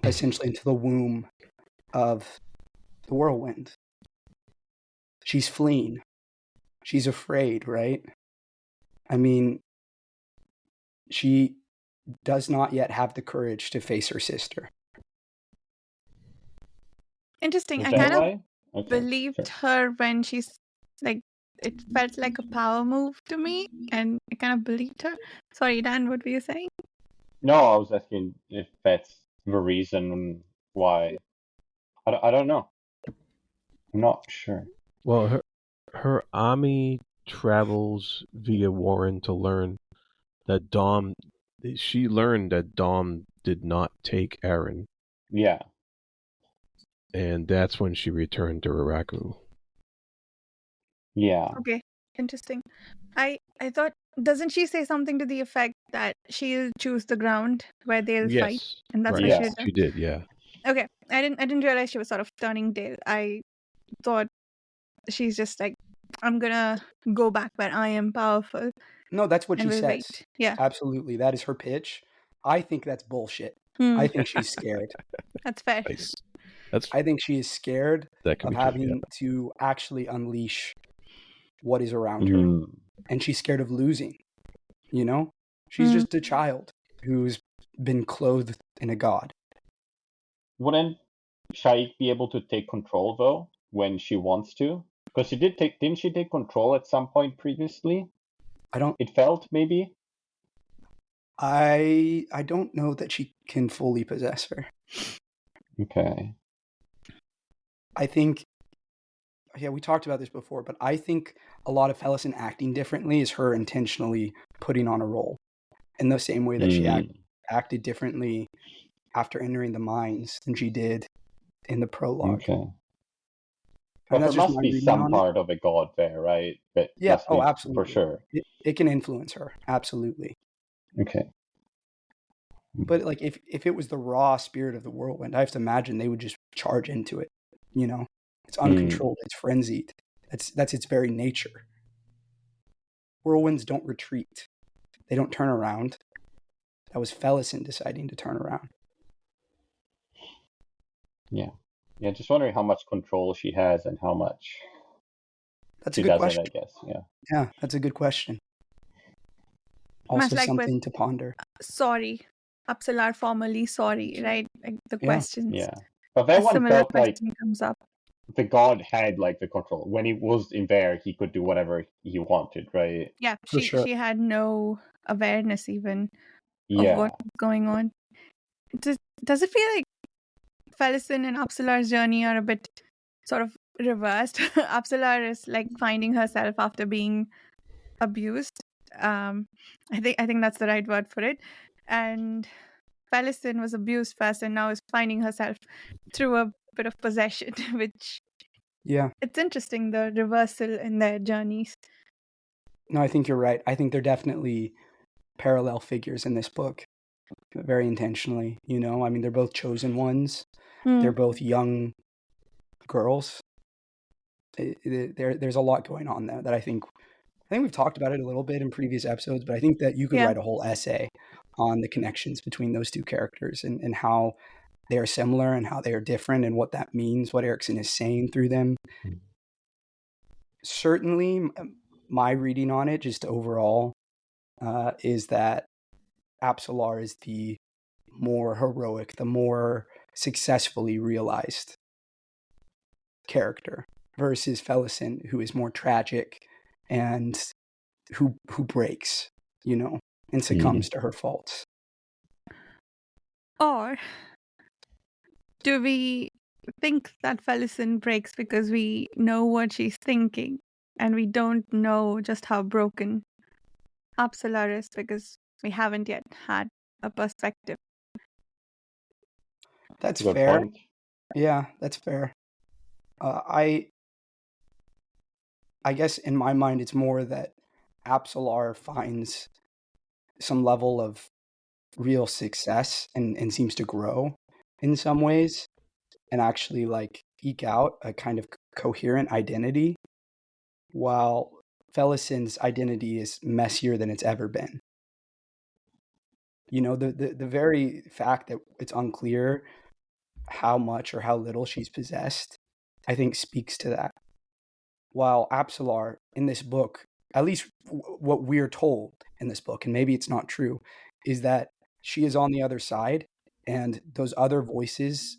essentially into the womb of the whirlwind. She's fleeing. She's afraid, right? She does not yet have the courage to face her sister. Interesting. Is I that kind of why? believed her when she's it felt like a power move to me, and I kind of believed her. Sorry, Dan, what were you saying? No, I was asking if that's the reason why. I don't know. I'm not sure. Well, her army travels via Warren to learn that Dom. She learned that Dom did not take Aaron. Yeah. And that's when she returned to Raraku. Yeah. Okay, interesting. I thought, doesn't she say something to the effect that she'll choose the ground where they'll fight, and that's right. what she'll do? She did, yeah. Okay, I didn't realize she was sort of turning tail. I thought she's just I'm gonna go back where I am powerful. No, that's what she says. Wait. Yeah, absolutely. That is her pitch. I think that's bullshit. I think she's scared. That's fair. Nice. I think she is scared of having to actually unleash what is around her. And she's scared of losing. She's just a child who's been clothed in a god. Wouldn't Shaik be able to take control though when she wants to? Because didn't she take control at some point previously? It felt maybe. I don't know that she can fully possess her. Okay. I think, we talked about this before, but I think a lot of Felicin acting differently is her intentionally putting on a role, in the same way that she acted differently after entering the mines than she did in the prologue. Okay. But there must be some part of a god there, right? But yeah, absolutely. For sure. It can influence her, absolutely. Okay. But if it was the raw spirit of the whirlwind, I have to imagine they would just charge into it. It's uncontrolled. It's frenzied. That's its very nature. Whirlwinds don't retreat. They don't turn around. That was Felicin deciding to turn around. Yeah. Yeah, just wondering how much control she has and how much that's a good question. I guess. Yeah. Yeah, that's a good question. Also something to ponder. Sorry. Apsalar formerly sorry, right? The questions. Yeah. But that one felt question comes up. the god had like the control. When he was in there, he could do whatever he wanted, right? Yeah, For sure. she had no awareness even of Yeah. what's going on. Does it feel like Felicin and Apsalar's journey are a bit sort of reversed? Apsalar is like finding herself after being abused. I think that's the right word for it. And Felicin was abused first and now is finding herself through a bit of possession, which Yeah. it's interesting, the reversal in their journeys. No, I think you're right. I think they're definitely parallel figures in this book, very intentionally. You know, I mean, they're both chosen ones. They're both young girls. There's a lot going on there that I think we've talked about it a little bit in previous episodes, but I think that you could Yeah. write a whole essay on the connections between those two characters and how they are similar and how they are different and what that means, what Erikson is saying through them. Certainly, my reading on it, just overall, is that Apsalar is the more heroic, the more successfully realized character versus Felicin, who is more tragic and who breaks, you know, and succumbs to her faults. Or do we think that Felicin breaks because we know what she's thinking and we don't know just how broken Apsalar is because we haven't yet had a perspective? That's Good fair. point. Yeah, that's fair. I guess in my mind, it's more that Apsalar finds some level of real success and seems to grow in some ways and actually like eke out a kind of coherent identity, while Felicin's identity is messier than it's ever been. You know, the very fact that it's unclear how much or how little she's possessed, I think speaks to that. While Apsalar in this book, at least what we're told in this book, and maybe it's not true, is that she is on the other side and those other voices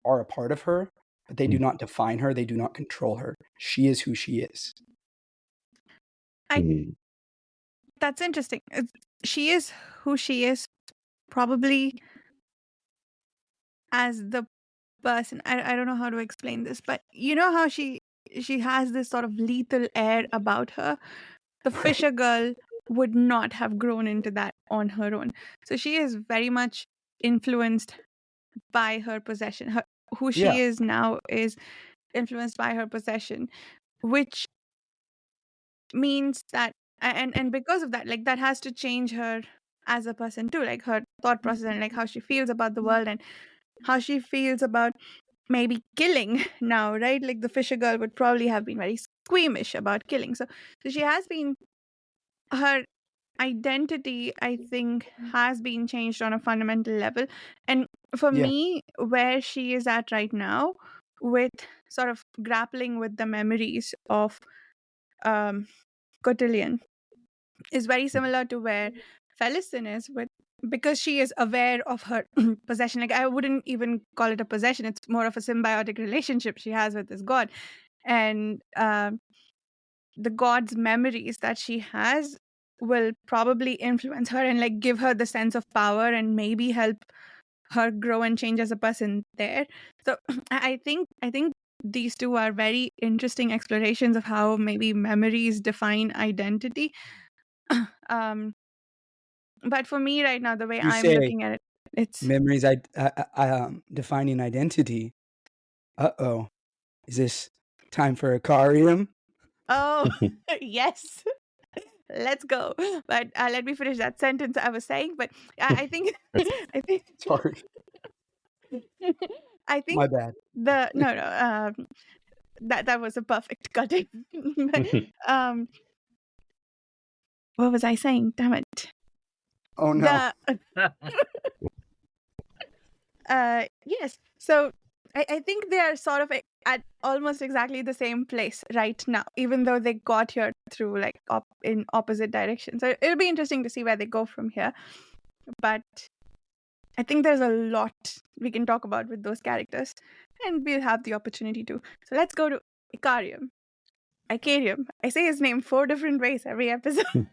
are a part of her, but they do not define her, they do not control her. She is who she is. That's interesting. She is who she is, probably as the person. I don't know how to explain this, but you know how she has this sort of lethal air about her. The Fisher girl would not have grown into that on her own. So she is very much influenced by her possession. Who she Yeah. is now is influenced by her possession, which means that and because of that, like, that has to change her as a person too, like her thought process and like how she feels about the world and how she feels about maybe killing now, right? Like the Fisher girl would probably have been very squeamish about killing. So she has been, her identity, I think, has been changed on a fundamental level. And for Yeah. me, where she is at right now, with sort of grappling with the memories of Cotillion, is very similar to where Felicin is, with, because she is aware of her possession. Like, I wouldn't even call it a possession, it's more of a symbiotic relationship she has with this god. And the god's memories that she has will probably influence her and like give her the sense of power and maybe help her grow and change as a person there. So I think these two are very interesting explorations of how maybe memories define identity. But for me right now, the way You I'm say looking at it, it's memories defining identity. Uh-oh. Is this time for Icarium? yes. Let's go. But let me finish that sentence I was saying. But I think I think Sorry. I think My bad. that was a perfect cutting. What was I saying? Damn it. Oh no. Yes. So I think they are sort of at almost exactly the same place right now, even though they got here through like in opposite directions. So it'll be interesting to see where they go from here. But I think there's a lot we can talk about with those characters. and we'll have the opportunity to. So let's go to Icarium. Icarium. I say his name 4 different ways every episode.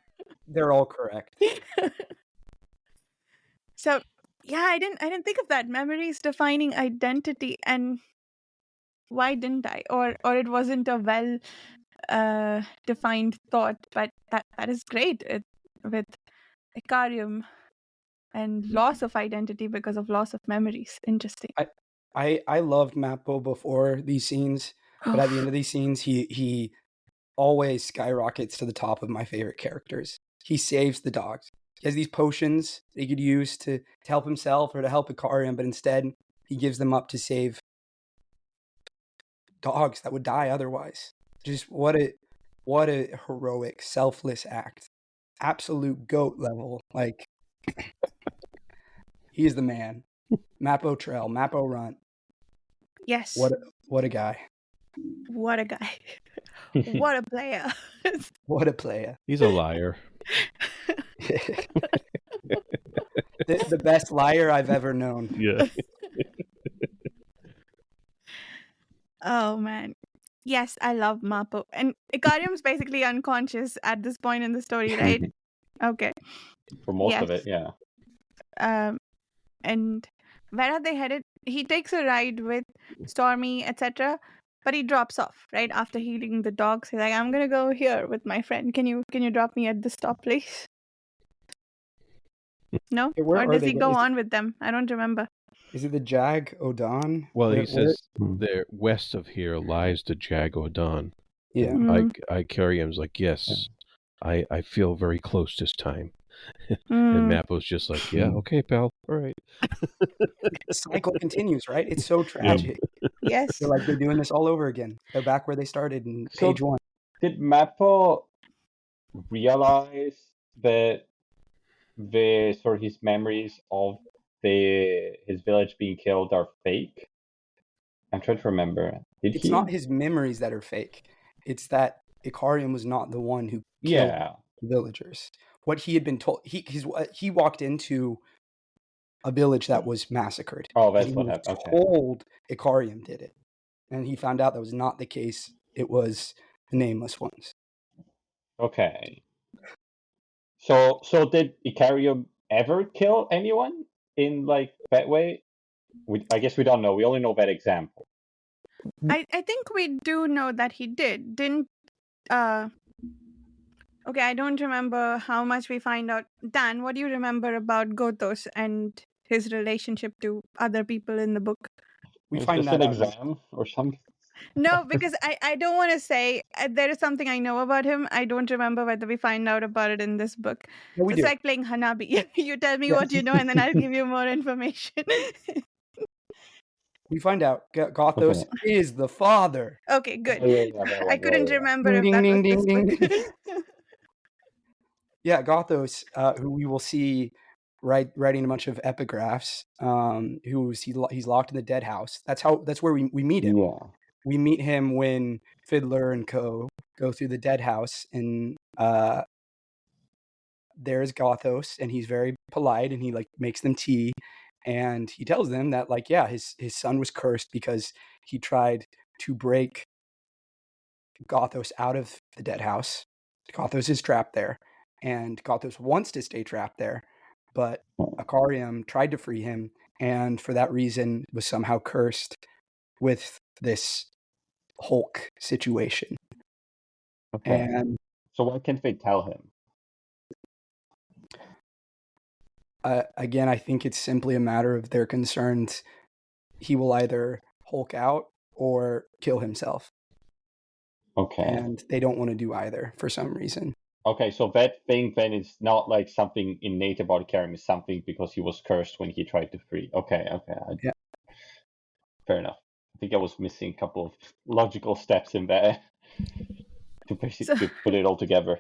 They're all correct. So yeah, I didn't think of that. Memories defining identity, and why didn't I? Or it wasn't a well defined thought, but that is great with Icarium and loss of identity because of loss of memories. Interesting. I loved Mapo before these scenes, but at the end of these scenes, he always skyrockets to the top of my favorite characters. He saves the dogs. He has these potions that he could use to help himself or to help Icarium, but instead he gives them up to save dogs that would die otherwise. Just what a heroic, selfless act. Absolute GOAT level. Like, he is the man. Mapo Trail, Mapo Runt. Yes. What a guy. What a guy. What a player. What a player. He's a liar. The best liar I've ever known. Yeah. Oh man. Yes, I love Mapo. And Icarium's basically unconscious at this point in the story, right? Okay. For most Yes. of it, yeah. And where are they headed? He takes a ride with Stormy, etc. But he drops off right after healing the dogs. He's like, "I'm gonna go here with my friend. Can you drop me at the stop, please?" No, Hey, where or are does they? he go on with them? I don't remember. Is it the Jag Odon? Well, he says Hmm. there west of here lies the Jagodon. Yeah. Icarium's like, yes, I feel very close this time. Mm. And Mapo's just like, yeah, okay, pal. All right. The cycle continues, right? It's so tragic. Yes. They're like, they're doing this all over again. They're back where they started in So- page 1. Did Mapo realize that his memories of his village being killed are fake? I'm trying to remember. Did It's he? not his memories that are fake. It's that Icarium was not the one who killed Yeah. the villagers. What he had been told, he walked into a village that was massacred. Oh, that's He what was happened. Okay. told Icarium did it, and he found out that was not the case. It was the nameless ones. Okay. So did Icarium ever kill anyone in like that way? I guess we don't know. We only know that example. I think we do know that he did. Didn't okay, I don't remember how much we find out. Dan, what do you remember about Gothos and his relationship to other people in the book? We It's find just that an out. exam or something. No, because I don't want to say there is something I know about him. I don't remember whether we find out about it in this book. No, we It's do. like playing Hanabi. You tell me Yes. what you know, and then I'll give you more information. We find out Gothos is the father. Okay, good. Oh, yeah, that one. I couldn't remember Ding, if that ding, was ding, this ding, book. Yeah, Gothos, who we will see writing a bunch of epigraphs. He's locked in the Deadhouse. That's where we meet him. Yeah. We meet him when Fiddler and co go through the Deadhouse, and there's Gothos, and he's very polite, and he like makes them tea, and he tells them that like, yeah, his son was cursed because he tried to break Gothos out of the Deadhouse. Gothos is trapped there, and Gothos wants to stay trapped there, but Icarium tried to free him, and for that reason was somehow cursed with this Hulk situation. Okay. And So why can't they tell him? again, I think it's simply a matter of they're concerned he will either Hulk out or kill himself. Okay. And they don't want to do either for some reason. Okay, so that thing then is not like something innate about Icarium, it's something because he was cursed when he tried to free. Okay. Yeah. Fair enough. I think I was missing a couple of logical steps in there to put it all together.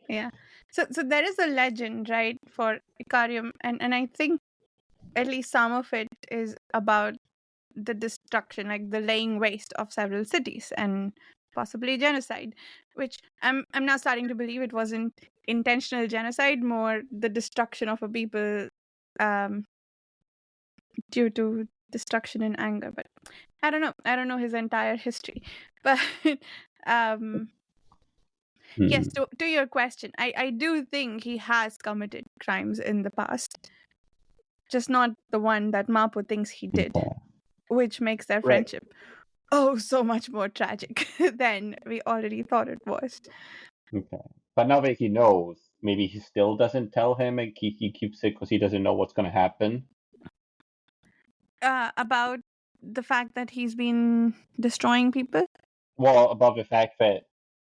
Yeah. So there is a legend, right, for Icarium, and I think at least some of it is about the destruction, like the laying waste of several cities and possibly genocide, which I'm now starting to believe it wasn't intentional genocide, more the destruction of a people due to destruction and anger. But I don't know. I don't know his entire history. But yes, to your question, I do think he has committed crimes in the past, just not the one that Mapo thinks he did, which makes their friendship so much more tragic than we already thought it was. Okay. But now that he knows, maybe he still doesn't tell him and he keeps it because he doesn't know what's going to happen. About the fact that he's been destroying people? Well, about the fact that,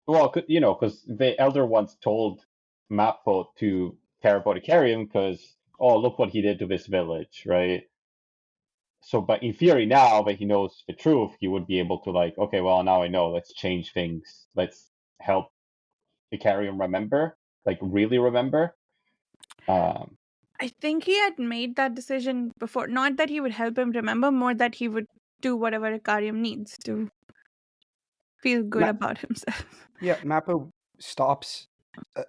well, you know, because the Elder Ones told Mapo to care about Icarium because, oh, look what he did to this village, right? So, but in theory, now that he knows the truth, he would be able to, like, okay, well, now I know, let's change things. Let's help Icarium remember, like, really remember. I think he had made that decision before. Not that he would help him remember, more that he would do whatever Icarium needs to feel good about himself. Yeah, Mapo stops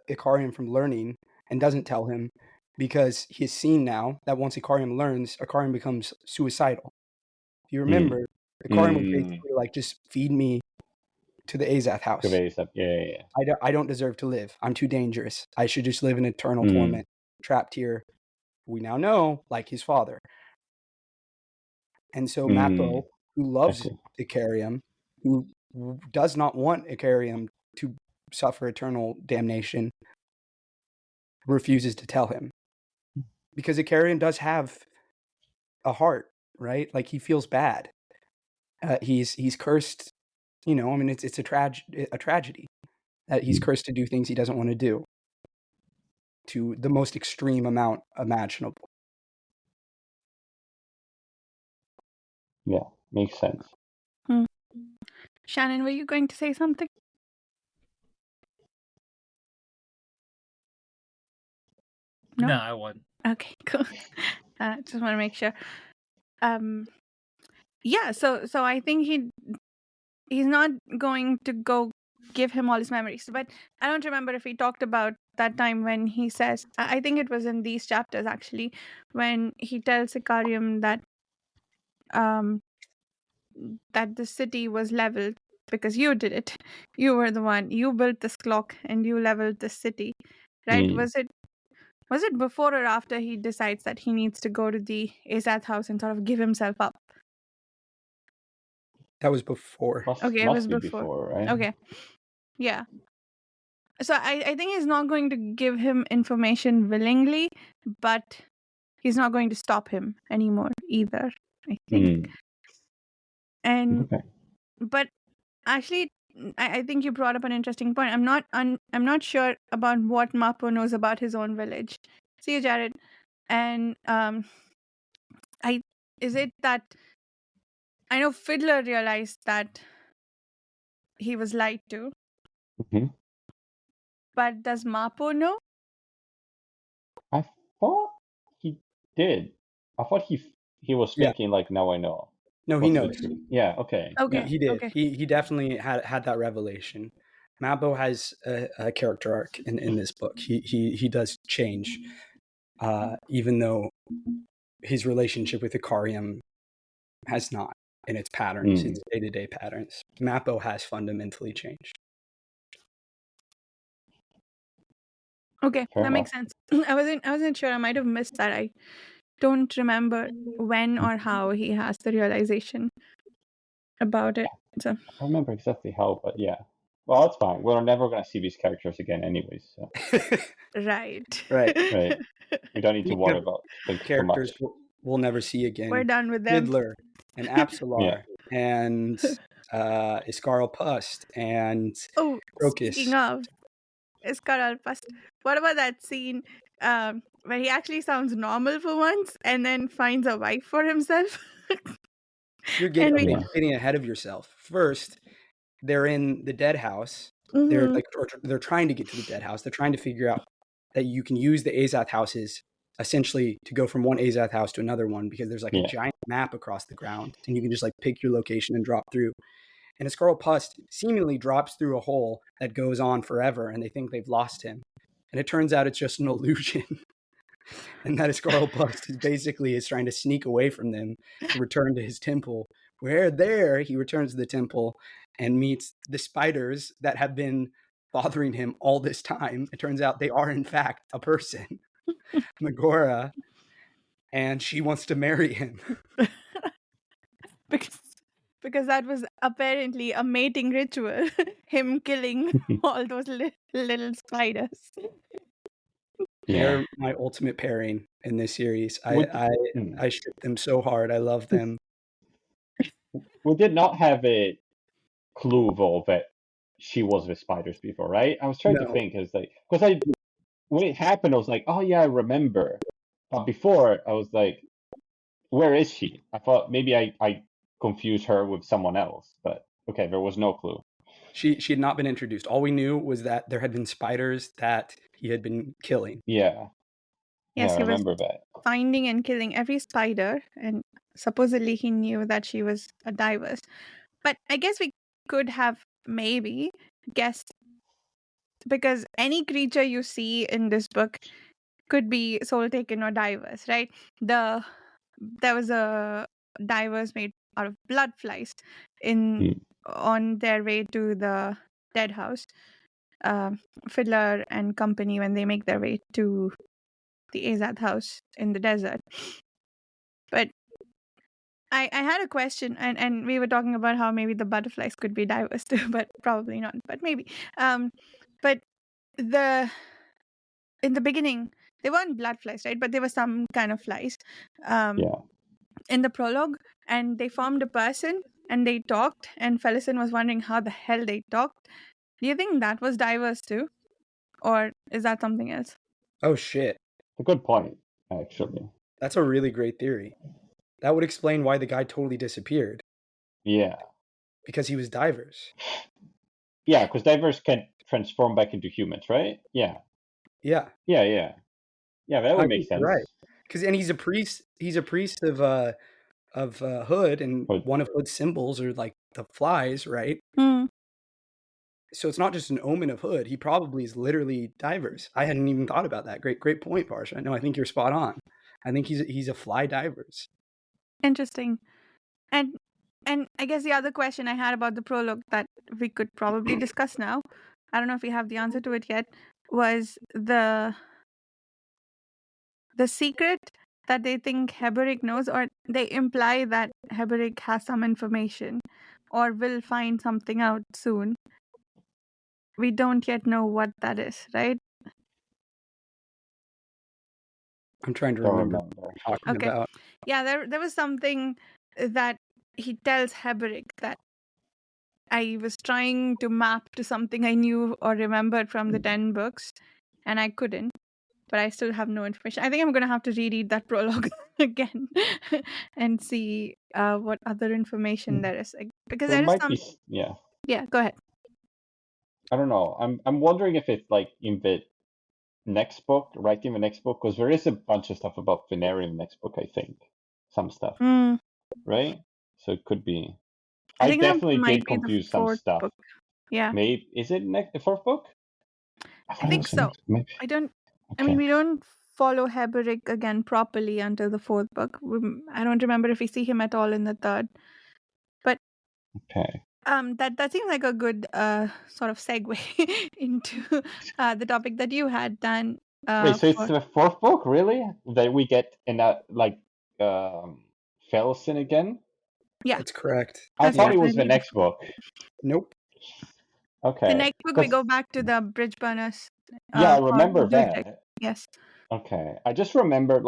Icarium from learning and doesn't tell him because he's seen now that once Icarium learns, Icarium becomes suicidal. If you remember, Icarium was basically like, just feed me to the Azath house. Yeah. I don't deserve to live. I'm too dangerous. I should just live in eternal torment, trapped here. We now know, like his father. And so Mapo, who loves Icarium, who does not want Icarium to suffer eternal damnation, refuses to tell him. Because Icarium does have a heart, right? Like, he feels bad. He's cursed, you know, I mean, it's a tragedy that he's cursed to do things he doesn't want to do to the most extreme amount imaginable. Yeah, makes sense. Shannon, were you going to say something? No, I wasn't. Okay, cool. Just want to make sure. Yeah, so I think he's not going to go give him all his memories. But I don't remember if he talked about that time when he says, I think it was in these chapters actually, when he tells Icarium that that the city was leveled because you did it. You were the one. You built this clock and you leveled the city, right? Was it before or after he decides that he needs to go to the Azath house and sort of give himself up? That was before. Okay, it was before, right? Okay. Yeah. So I think he's not going to give him information willingly, but he's not going to stop him anymore either, I think. And but actually, I think you brought up an interesting point. I'm not sure about what Mapo knows about his own village. See you, Jared. And is it that I know Fiddler realized that he was lied to, but does Mapo know? I thought he did. I thought he was thinking like, now I know. No, he knows. Yeah, okay. Okay. He did. Okay. He definitely had that revelation. Mapo has a character arc in this book. He does change, even though his relationship with Icarium has not in its patterns, its day-to-day patterns. Mapo has fundamentally changed. Okay, that makes sense. I wasn't sure. I might have missed that. I don't remember when or how he has the realization about it. So I don't remember exactly how, but yeah. Well, that's fine. We're never going to see these characters again anyways. So. Right. We don't need to worry about things characters too much. we'll never see again. We're done with them. Fiddler and Apsalar and Iskarl Pust and Crocus. Speaking of Iskarl Pust, what about that scene where he actually sounds normal for once and then finds a wife for himself? You're getting ahead of yourself. First, they're in the Deadhouse. They're trying to get to the Deadhouse. They're trying to figure out that you can use the Azath houses essentially to go from one Azath house to another one because there's like a giant map across the ground and you can just like pick your location and drop through. And Iskarl Pust seemingly drops through a hole that goes on forever and they think they've lost him. And it turns out it's just an illusion. and that Scarlbust is trying to sneak away from them to return to his temple. Where there, he returns to the temple and meets the spiders that have been bothering him all this time. It turns out they are, in fact, a person, Megora, and she wants to marry him. Because that was apparently a mating ritual, him killing all those little spiders. They're my ultimate pairing in this series. I strip them so hard. I love them. We did not have a clue though that she was with spiders before, right? I was trying to think, because when it happened, I was like, oh yeah, I remember. But before, I was like, where is she? I thought maybe I confused her with someone else, but okay, there was no clue. She had not been introduced. All we knew was that there had been spiders that he had been killing. Yeah. Yes, I he remember was that. finding and killing every spider, and supposedly he knew that she was a diverse. But I guess we could have maybe guessed, because any creature you see in this book could be soul taken or diverse, right? There was a divers made out of blood flies on their way to the Deadhouse. Fiddler and company, when they make their way to the Azath house in the desert. But I had a question, and we were talking about how maybe the butterflies could be diverse too, but probably not. But maybe. But in the beginning, they weren't blood flies, right? But they were some kind of flies. In the prologue, and they formed a person, and they talked, and Felicin was wondering how the hell they talked. Do you think that was diverse too? Or is that something else? Oh, shit. A good point, actually. That's a really great theory. That would explain why the guy totally disappeared. Yeah. Because he was diverse. Yeah, because divers can transform back into humans, right? Yeah. Yeah. Yeah, that would make sense. Right. And he's a priest. He's a priest of Hood, and one of Hood's symbols are like the flies, right? So it's not just an omen of Hood. He probably is literally diverse. I hadn't even thought about that. Great point, Parsha. No, I think you're spot on. I think he's a fly diverse. Interesting. And I guess the other question I had about the prologue that we could probably discuss now, I don't know if we have the answer to it yet, was the secret that they think Heberic knows, or they imply that Heberic has some information or will find something out soon. We don't yet know what that is, right? I'm trying to remember what you're talking about. Yeah, there was something that he tells Heberic that I was trying to map to something I knew or remembered from the 10 books, and I couldn't. But I still have no information. I think I'm going to have to reread that prologue again and see what other information there is. Because there is some... Yeah, go ahead. I don't know. I'm wondering if it's like in the next book, right in the next book, because there is a bunch of stuff about Venera in the next book, I think. Some stuff. Right? So it could be. I definitely did confuse some stuff. Book. Yeah. Maybe is it the fourth book? I think so. Maybe. I don't. Okay. I mean, we don't follow Heberic again properly until the fourth book. I don't remember if we see him at all in the third. But okay. That seems like a good sort of segue into the topic that you had, Dan. Wait, so it's the fourth book, really? That we get in Felicin again? Yeah, that's correct. I thought it was the next book. Nope. Okay. The next book we go back to the bridge burners. Yeah, I remember that. Yes. Okay, I just remembered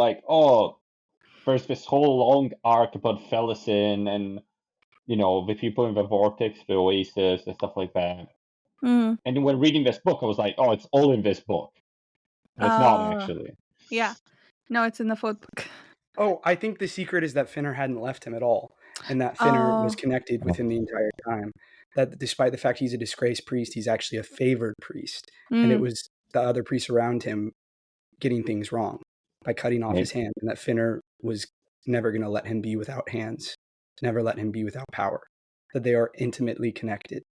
there's this whole long arc about Felicin and the people in the vortex, the oasis, and stuff like that. And then when reading this book, I was like, oh, it's all in this book. But it's not actually. Yeah. No, it's in the fourth book. Oh, I think the secret is that Finner hadn't left him at all, and that Finner was connected with him the entire time. That despite the fact he's a disgraced priest, he's actually a favored priest. And it was the other priests around him getting things wrong by cutting off his hand, and that Finner was never going to let him be without hands, never let him be without power, that they are intimately connected.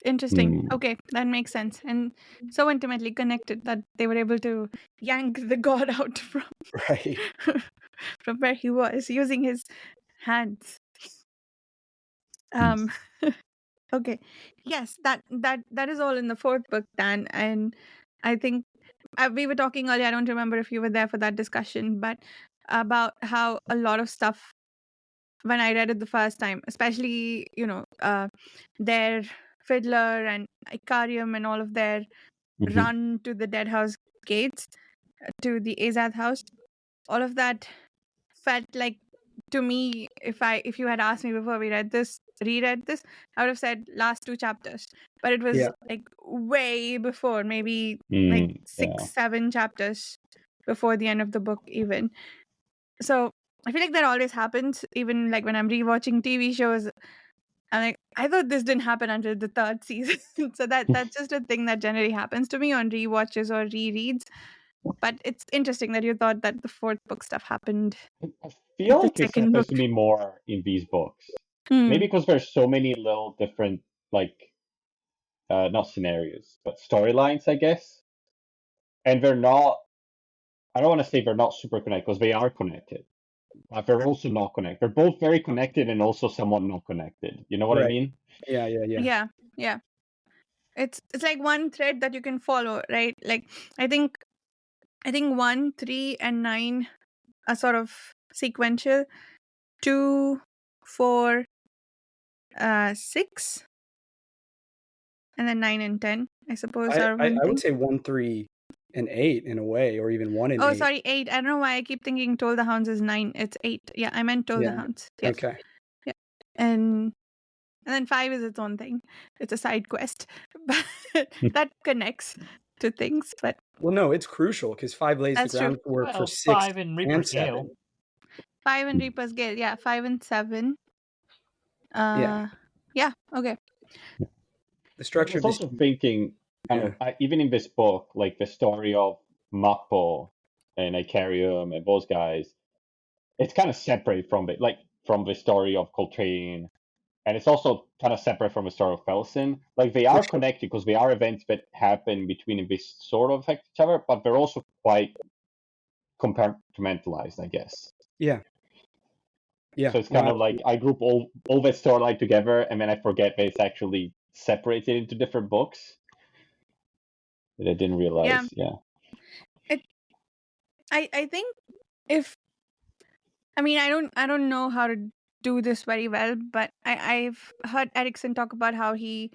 Interesting. Okay, that makes sense. And so intimately connected that they were able to yank the god out from Right. from where he was using his hands. Okay. Yes, that is all in the fourth book, Dan. And I think we were talking earlier. I don't remember if you were there for that discussion, but about how a lot of stuff when I read it the first time, especially their fiddler and Icarium and all of their run to the Deadhouse gates to the Azath house, all of that felt like, to me, if you had asked me before we reread this, I would have said last two chapters, but it was like way before, maybe like 6-7 chapters before the end of the book even. So I feel like that always happens, even like when I'm rewatching TV shows. I'm like, I thought this didn't happen until the third season. So that's just a thing that generally happens to me on rewatches or rereads. But it's interesting that you thought that the fourth book stuff happened. I feel the like this second happens book. to me more in these books. Hmm. Maybe because there's so many little different, like, not scenarios, but storylines, I guess. And they're not, I don't want to say they're not super connected, because they are connected. But they're also not connected. They're both very connected and also somewhat not connected. You know what I mean? Yeah. Yeah. It's like one thread that you can follow, right? Like I think 1, 3, and 9 are sort of sequential. 2, 4, 6, and then 9 and 10, I suppose, are one I thing. would say 1, 3, and 8 in a way, or even 1 and 8. Oh, sorry, 8. I don't know why I keep thinking Toll the Hounds is 9. It's 8. Yeah, I meant Toll the Hounds. Yes. Okay. Yeah. And then 5 is its own thing. It's a side quest. But that connects to things. But Well, no, it's crucial because 5 lays the that's true. groundwork for Well, 6 5 in and Reaper's 7. Gale. 5 and Reaper's Gale. Yeah, 5 and 7. Yeah. Yeah, okay. The I structure was of this. also thinking, even in this book, like the story of Mapo and Icarium and those guys, it's kind of separate from it, like from the story of Coltain, and it's also kind of separate from the story of Felicin. Like they are connected because they are events that happen between and they sort of affect each other, but they're also quite compartmentalized, I guess. Yeah. So it's kind of like I group all that storyline together, and then I forget that it's actually separated into different books. That I didn't realize. Yeah. I think I don't know how to do this very well, but I've heard Erikson talk about how he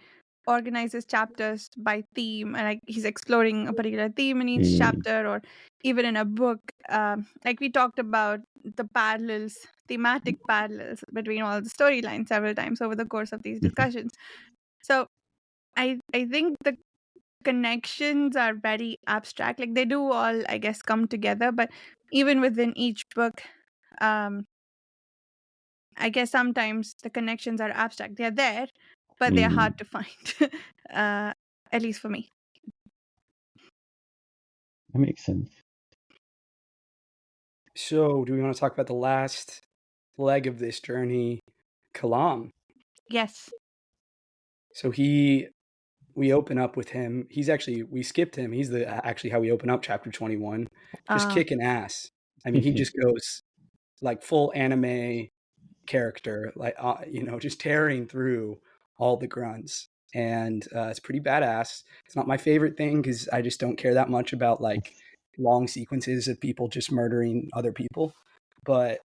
organizes chapters by theme, and like he's exploring a particular theme in each chapter, or even in a book. Like we talked about the thematic parallels between all the storylines several times over the course of these discussions. So I think the connections are very abstract. Like they do all, I guess, come together, but even within each book, I guess sometimes the connections are abstract. They're there, but they're hard to find. At least for me. That makes sense. So, do we want to talk about the last leg of this journey, Kalam? Yes. So we open up with him. We skipped him. He's actually how we open up chapter 21. Just kicking ass. I mean, he just goes like full anime character, like just tearing through all the grunts, and it's pretty badass. It's not my favorite thing because I just don't care that much about like long sequences of people just murdering other people, but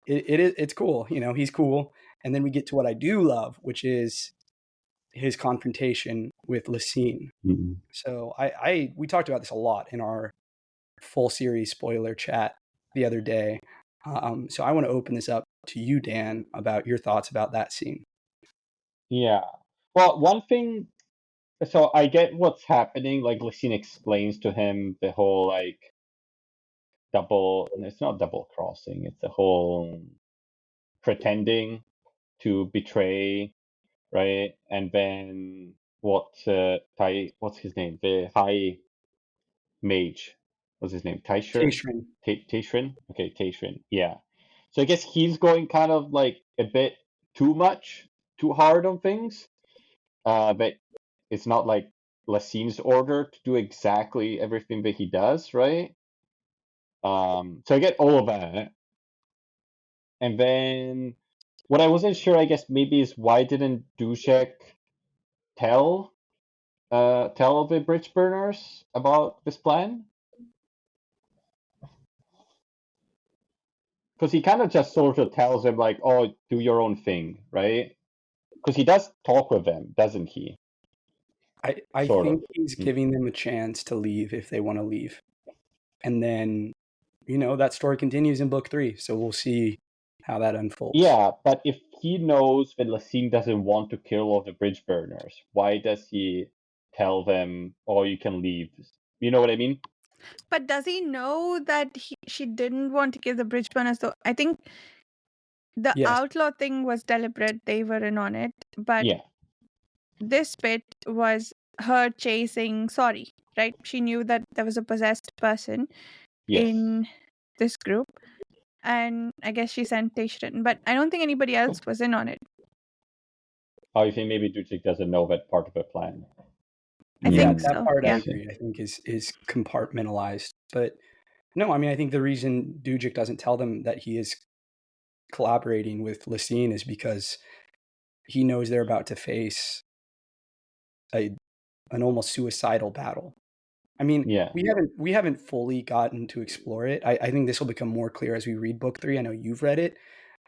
it's cool. He's cool. And then we get to what I do love, which is his confrontation with Lecine. So we talked about this a lot in our full series spoiler chat the other day. So I want to open this up to you, Dan, about your thoughts about that scene. Yeah. Well, one thing. So I get what's happening. Like Lecine explains to him the whole like double. It's not double crossing. It's the whole pretending to betray, right? And then what's his name? The high mage. What's his name? Tashrin. Tashrin? Okay, Tashrin. Yeah. So I guess he's going kind of like a bit too hard on things. But it's not like Lecine's order to do exactly everything that he does, right? So I get all of that. And then what I wasn't sure, I guess, maybe is why didn't Dushek tell the bridge burners about this plan? Because he kind of just sort of tells them like, "Oh, do your own thing," right? Because he does talk with them, doesn't he? I Sort think of. he's giving them a chance to leave if they want to leave. And then, that story continues in book 3. So we'll see how that unfolds. Yeah, but if he knows that Lecine doesn't want to kill all the bridge burners, why does he tell them, "Oh, you can leave"? You know what I mean? But does he know that she didn't want to kill the bridge burners? Though I think the Yes. outlaw thing was deliberate; they were in on it. But Yeah. this bit was her chasing. Sorry, right? She knew that there was a possessed person Yes. in this group, and I guess she sent Tishrin. But I don't think anybody else was in on it. Oh, you think maybe Ducik doesn't know that part of the plan? I Yeah, think that so. part I Yeah. agree. I think is compartmentalized. But no, I mean, I think the reason Dujic doesn't tell them that he is collaborating with Lecine is because he knows they're about to face an almost suicidal battle. I mean, Yeah. we haven't fully gotten to explore it. I think this will become more clear as we read book 3. I know you've read it,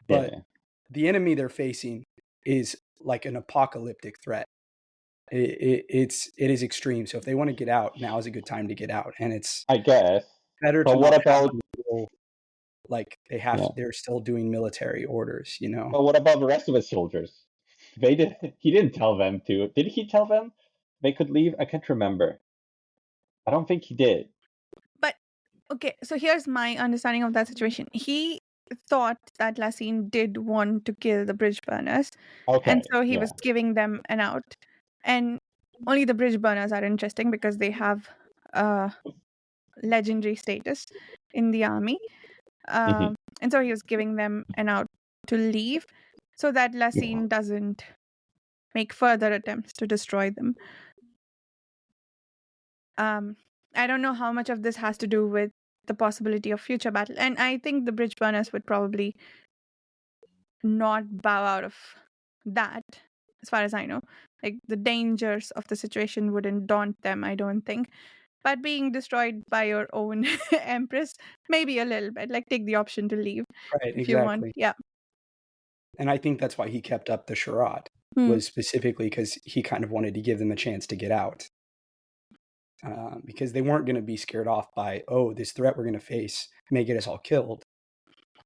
but Yeah. the enemy they're facing is like an apocalyptic threat. It is extreme. So if they want to get out, now is a good time to get out, and it's I guess. better But to what not have about them feel like yeah. they're still doing military orders, But what about the rest of his soldiers? He didn't tell them to. Did he tell them they could leave? I can't remember. I don't think he did. But okay, so here's my understanding of that situation. He thought that Lecine did want to kill the bridge burners, Okay. and so he Yeah. was giving them an out. And only the bridge burners are interesting because they have legendary status in the army. Mhm. And so he was giving them an out to leave so that Lecine doesn't make further attempts to destroy them. I don't know how much of this has to do with the possibility of future battle. And I think the bridge burners would probably not bow out of that, as far as I know. Like, the dangers of the situation wouldn't daunt them, I don't think. But being destroyed by your own empress, maybe a little bit. Like, take the option to leave right? if you want. Exactly. Yeah. And I think that's why he kept up the charade, was specifically because he kind of wanted to give them a chance to get out. Because they weren't going to be scared off by, oh, this threat we're going to face may get us all killed.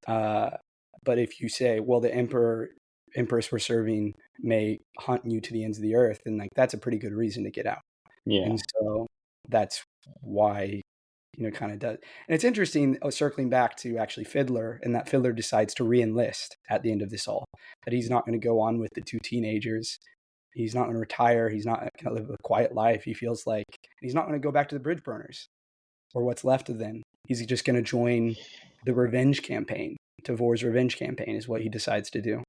But if you say, well, the empress we're serving may hunt you to the ends of the earth, then like that's a pretty good reason to get out. Yeah. And so that's why, kind of does. And it's interesting, circling back to actually Fiddler, and that Fiddler decides to re-enlist at the end of this all, that he's not going to go on with the 2 teenagers. He's not going to retire. He's not going to live a quiet life. He feels like he's not going to go back to the bridge burners or what's left of them. He's just going to join the revenge campaign. Tavor's revenge campaign is what he decides to do.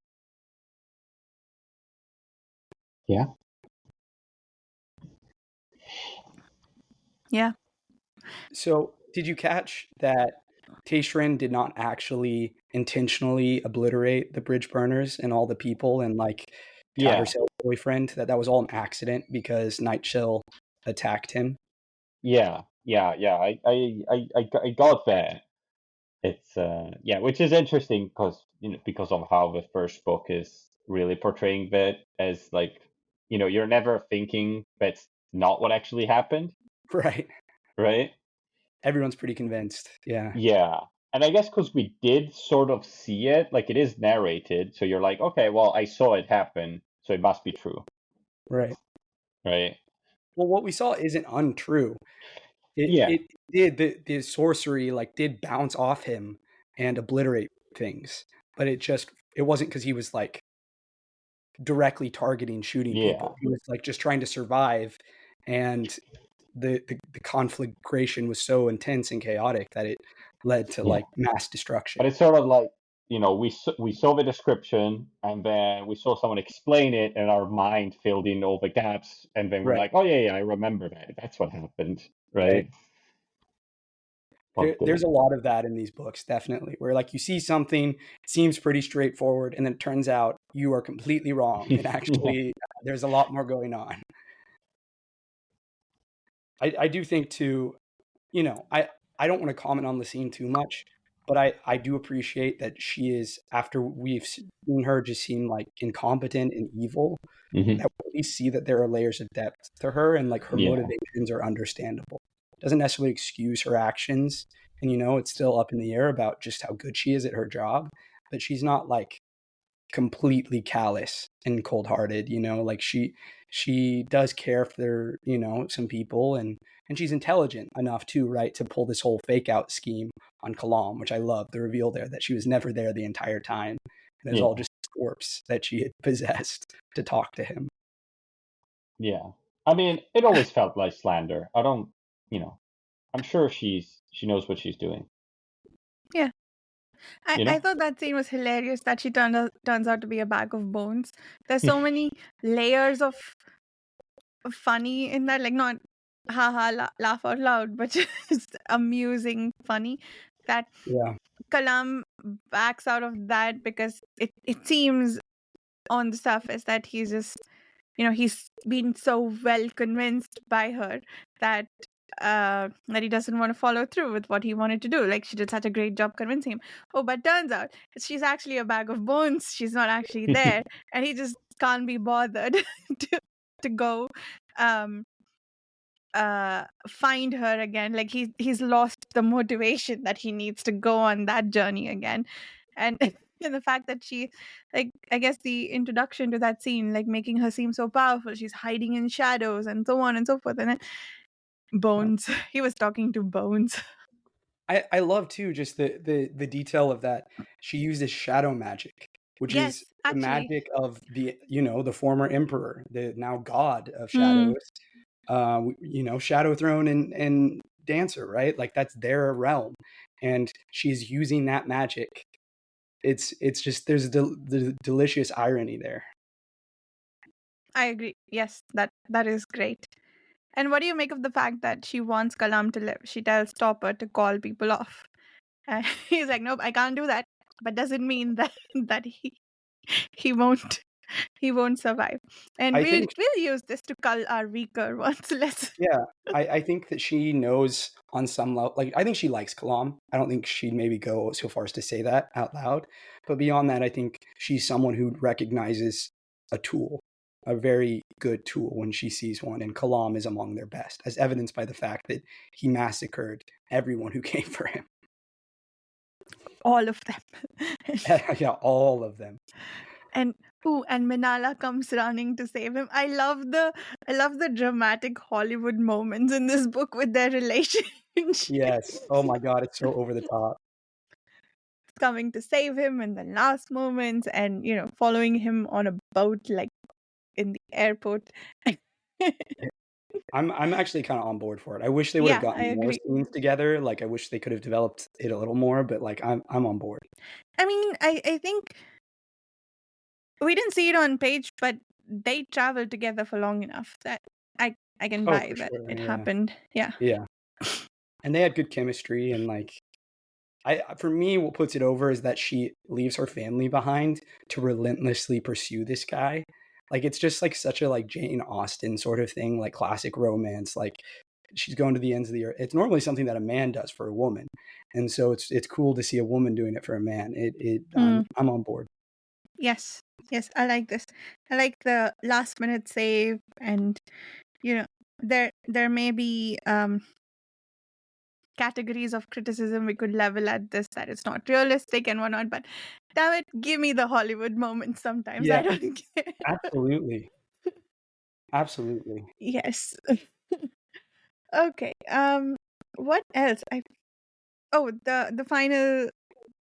Yeah. Yeah. So did you catch that Tashrin did not actually intentionally obliterate the bridge burners and all the people and like Tattersail's boyfriend? That was all an accident because Nightshell attacked him. Yeah. I got that. It's which is interesting because of how the first book is really portraying that as like, you're never thinking that's not what actually happened. Right. Right. Everyone's pretty convinced. Yeah. Yeah. And I guess because we did sort of see it, like it is narrated, so you're like, okay, well, I saw it happen, so it must be true. Right. Right. Well, what we saw isn't untrue. It did the sorcery like did bounce off him and obliterate things, but it wasn't because he was like directly targeting shooting people. He was like just trying to survive, and the conflagration was so intense and chaotic that it led to like mass destruction. But it's sort of like we saw the description, and then we saw someone explain it, and our mind filled in all the gaps, and then we're Right. like, oh yeah, I remember that. That's what happened, right? There's a lot of that in these books, definitely, where like you see something, it seems pretty straightforward, and then it turns out you are completely wrong. And actually, there's a lot more going on. I do think too, I don't want to comment on Lecine too much, but I do appreciate that she is, after we've seen her just seem like incompetent and evil, Mhm. that we see that there are layers of depth to her, and like her Yeah. motivations are understandable. Doesn't necessarily excuse her actions, and it's still up in the air about just how good she is at her job, but she's not like completely callous and cold-hearted. Like she does care for some people, and she's intelligent enough too, right, to pull this whole fake out scheme on Kalam, which I love the reveal there that she was never there the entire time, and it's all just a corpse that she had possessed to talk to him. Yeah. I mean, it always felt like slander. I don't, I'm sure she knows what she's doing. Yeah. I thought that scene was hilarious, that she turns out to be a bag of bones. There's so many layers of funny in that, like not haha laugh out loud, but just amusing funny, that Yeah. Kalam backs out of that because it seems on the surface that he's just, he's been so well convinced by her that that he doesn't want to follow through with what he wanted to do. Like, she did such a great job convincing him. Oh, but turns out she's actually a bag of bones. She's not actually there, and he just can't be bothered to go find her again. Like, he's lost the motivation that he needs to go on that journey again. And and the fact that she, like, I guess the introduction to that scene, like making her seem so powerful, she's hiding in shadows and so on and so forth, and then bones. He was talking to bones. I love too just the detail of that. She uses shadow magic, which Yes, is the actually. magic of the former emperor, the now god of shadows, Shadow Throne and Dancer, right? Like, that's their realm, and she's using that magic. It's just, there's the delicious irony there. I agree. Yes, that is great. And what do you make of the fact that she wants Kalam to live? She tells Topper to call people off. He's like, nope, I can't do that. But doesn't mean that he won't survive. And I we'll think use this to cull our weaker ones. Let's. Yeah, I think that she knows on some level. Like, I think she likes Kalam. I don't think she'd maybe go so far as to say that out loud. But beyond that, I think she's someone who recognizes a tool, a very good tool, when she sees one. And Kalam is among their best, as evidenced by the fact that he massacred everyone who came for him. All of them. Yeah, all of them. And Minala comes running to save him. I love the dramatic Hollywood moments in this book with their relationship. Yes. Oh my God, it's so over the top. Coming to save him in the last moments, and following him on a boat, like in the airport. I'm actually kind of on board for it. I wish they would have Yeah, I gotten more agree. scenes together. Like, I wish they could have developed it a little more, but like, I'm on board. I mean, I think we didn't see it on page, but they traveled together for long enough that I can buy that it happened. Yeah. Yeah. And they had good chemistry, and like, for me, what puts it over is that she leaves her family behind to relentlessly pursue this guy. Like, it's just like such a like Jane Austen sort of thing, like classic romance. Like, she's going to the ends of the earth. It's normally something that a man does for a woman, and so it's cool to see a woman doing it for a man. I'm on board. Yes, I like this. I like the last minute save, and there may be categories of criticism we could level at this, that it's not realistic and whatnot, but damn it, give me the Hollywood moment sometimes. Yeah. I don't care. Absolutely. Yes. Okay. What else? The final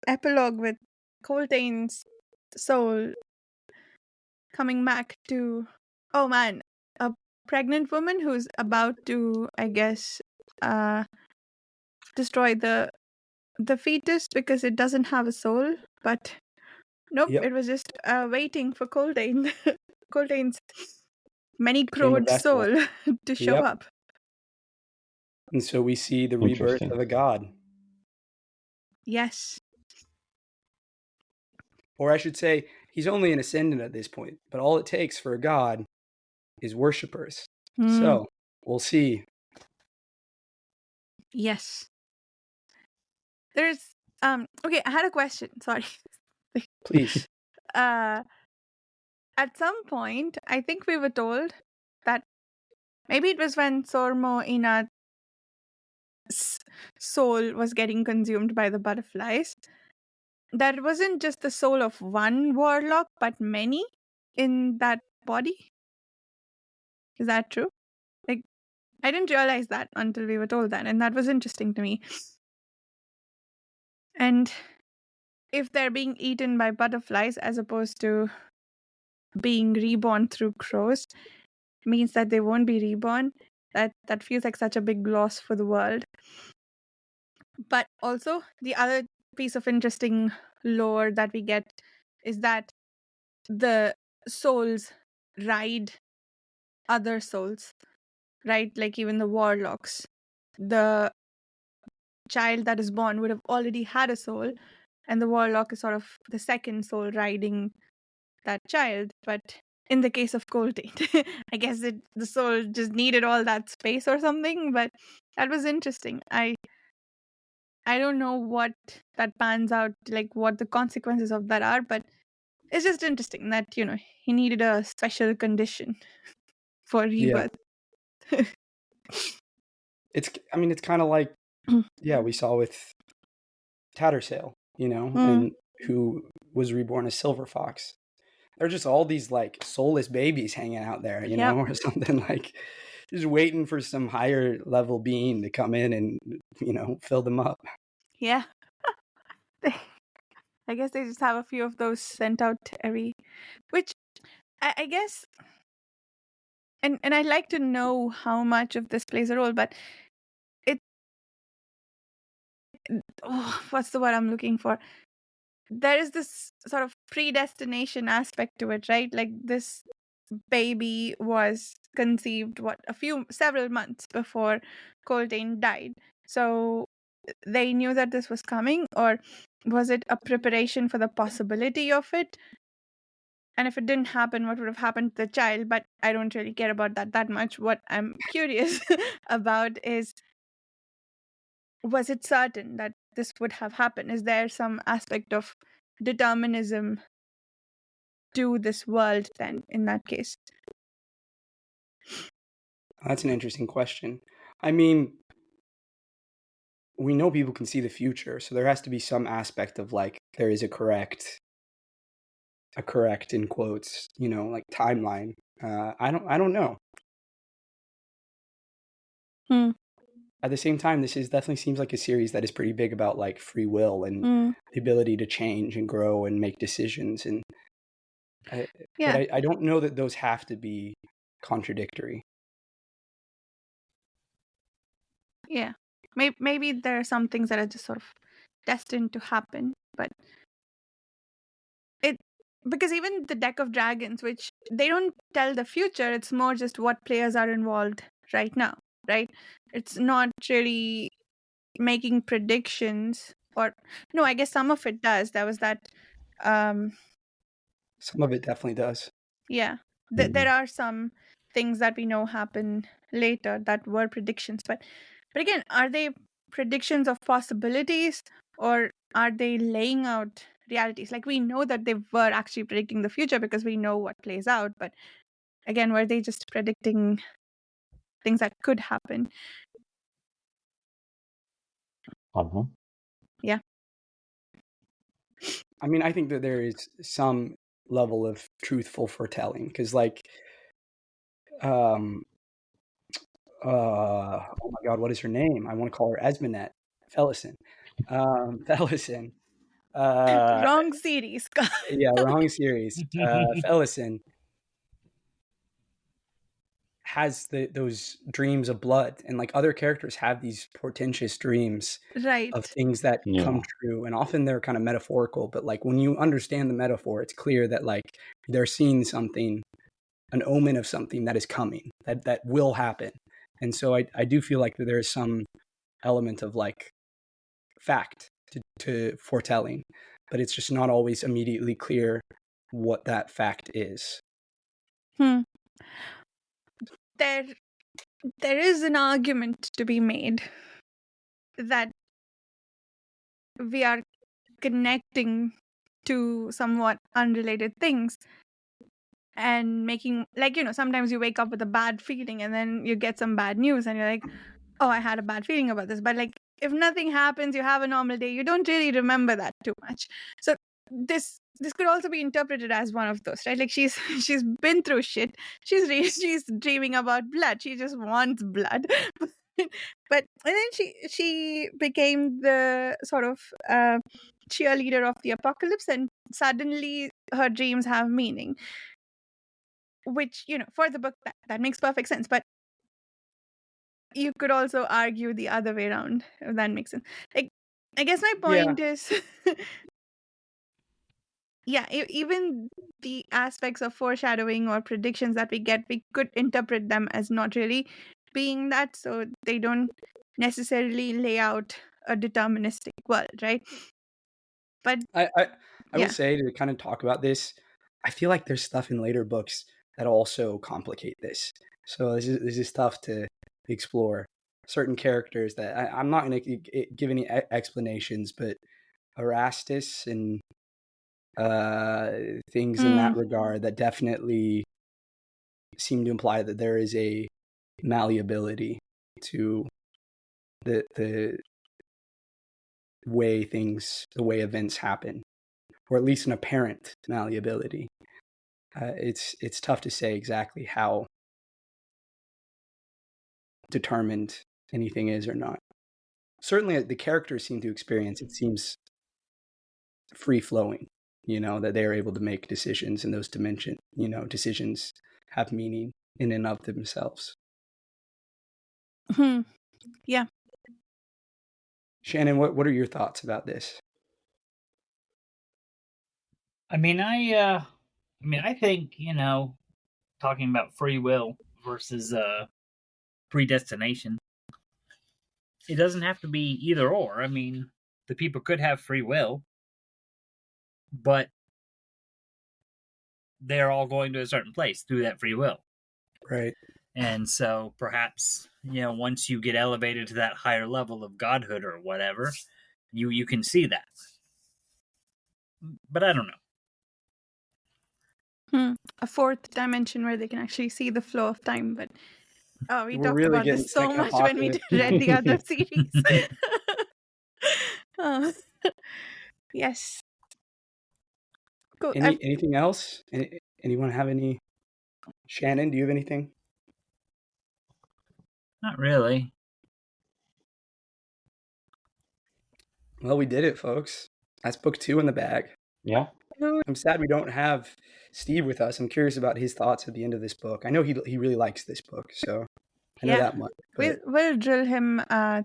epilogue with Coltain's soul coming back to, oh man, a pregnant woman who's about to, I guess, destroy the fetus because it doesn't have a soul, but nope, Yep. it was just waiting for Coltain. Coltain's Became a many-crowed vessel. soul to show Yep. up. And so we see the rebirth Interesting. of a god. Yes. Or I should say, he's only an ascendant at this point, but all it takes for a god is worshippers. So we'll see. Yes. There's okay, I had a question. Sorry. Please. At some point, I think we were told that maybe it was when Sormo Ina's soul was getting consumed by the butterflies. That wasn't just the soul of one warlock, but many in that body. Is that true? Like, I didn't realize that until we were told that, and that was interesting to me. And if they're being eaten by butterflies as opposed to being reborn through crows, means that they won't be reborn. That feels like such a big loss for the world. But also, the other piece of interesting lore that we get is that the souls ride other souls, right? Like even the warlocks. The child that is born would have already had a soul, and the warlock is sort of the second soul riding that child. But in the case of Coltain, I guess the soul just needed all that space or something, but that was interesting. I don't know what that pans out, like what the consequences of that are, but it's just interesting that, he needed a special condition for rebirth. It's kind of like, we saw with Tattersail, and who was reborn as Silver Fox. There are just all these like soulless babies hanging out there, Yep. or something, like just waiting for some higher level being to come in and, fill them up. Yeah. I guess they just have a few of those sent out which I guess, and I'd like to know how much of this plays a role, but what's the word I'm looking for? There is this sort of predestination aspect to it, right? Like this baby was conceived several months before Coltain died. So they knew that this was coming, or was it a preparation for the possibility of it? And if it didn't happen, what would have happened to the child? But I don't really care about that much. What I'm curious about is, was it certain that this would have happened? Is there some aspect of determinism to this world then, in that case? That's an interesting question. I mean, we know people can see the future, so there has to be some aspect of like there is a correct in quotes, like timeline. I don't know. At the same time, this definitely seems like a series that is pretty big about like free will and the ability to change and grow and make decisions. And but I don't know that those have to be contradictory. Yeah. Maybe there are some things that are just sort of destined to happen, but because even the deck of dragons, which they don't tell the future, it's more just what players are involved right now, right? It's not really making predictions, or no, I guess some of it does. There was that some of it definitely does. Yeah. There are some things that we know happen later that were predictions, but again, are they predictions of possibilities, or are they laying out realities? Like, we know that they were actually predicting the future because we know what plays out, but again, were they just predicting things that could happen? Yeah. I mean, I think that there is some level of truthful foretelling, because like oh my god, what is her name? I want to call her Esmenet. Felicin. Felicin. Wrong series. Yeah, wrong series. Felicin has those dreams of blood, and like other characters have these portentous dreams Right. of things that come true, and often they're kind of metaphorical, but like when you understand the metaphor, it's clear that like they're seeing something, an omen of something that is coming, that will happen. And so I do feel like that there is some element of like fact to foretelling, but it's just not always immediately clear what that fact is. There is an argument to be made that we are connecting to somewhat unrelated things and making, like, sometimes you wake up with a bad feeling and then you get some bad news and you're like, oh, I had a bad feeling about this. But like, if nothing happens, you have a normal day, you don't really remember that too much. So this could also be interpreted as one of those, right? Like she's been through shit. She's dreaming about blood. She just wants blood. But and then she became the sort of cheerleader of the apocalypse, and suddenly her dreams have meaning, which, for the book, that makes perfect sense. But you could also argue the other way around, if that makes sense. Like, I guess my point is even the aspects of foreshadowing or predictions that we get, we could interpret them as not really being that, so they don't necessarily lay out a deterministic world, right? But I will say, to kind of talk about this, I feel like there's stuff in later books that also complicate this. So this is tough to explore. Certain characters that I'm not going to give any explanations, but Erastus and things in that regard that definitely seem to imply that there is a malleability to the way events happen, or at least an apparent malleability. It's tough to say exactly how determined anything is or not. Certainly the characters seem to experience, it seems free flowing, that they're able to make decisions in those dimensions. Decisions have meaning in and of themselves. Yeah. Shannon, what are your thoughts about this? I think, talking about free will versus predestination, it doesn't have to be either or. I mean, the people could have free will, but they're all going to a certain place through that free will. Right. And so perhaps, once you get elevated to that higher level of godhood or whatever, you can see that. But I don't know. A fourth dimension where they can actually see the flow of time. But we talked really about this so much when we read the other series. Yes. Cool. Anything else? Anyone have any? Shannon, do you have anything? Not really. Well, we did it, folks. That's book 2 in the bag. Yeah. I'm sad we don't have Steve with us. I'm curious about his thoughts at the end of this book. I know he really likes this book, so I know that much. We'll drill him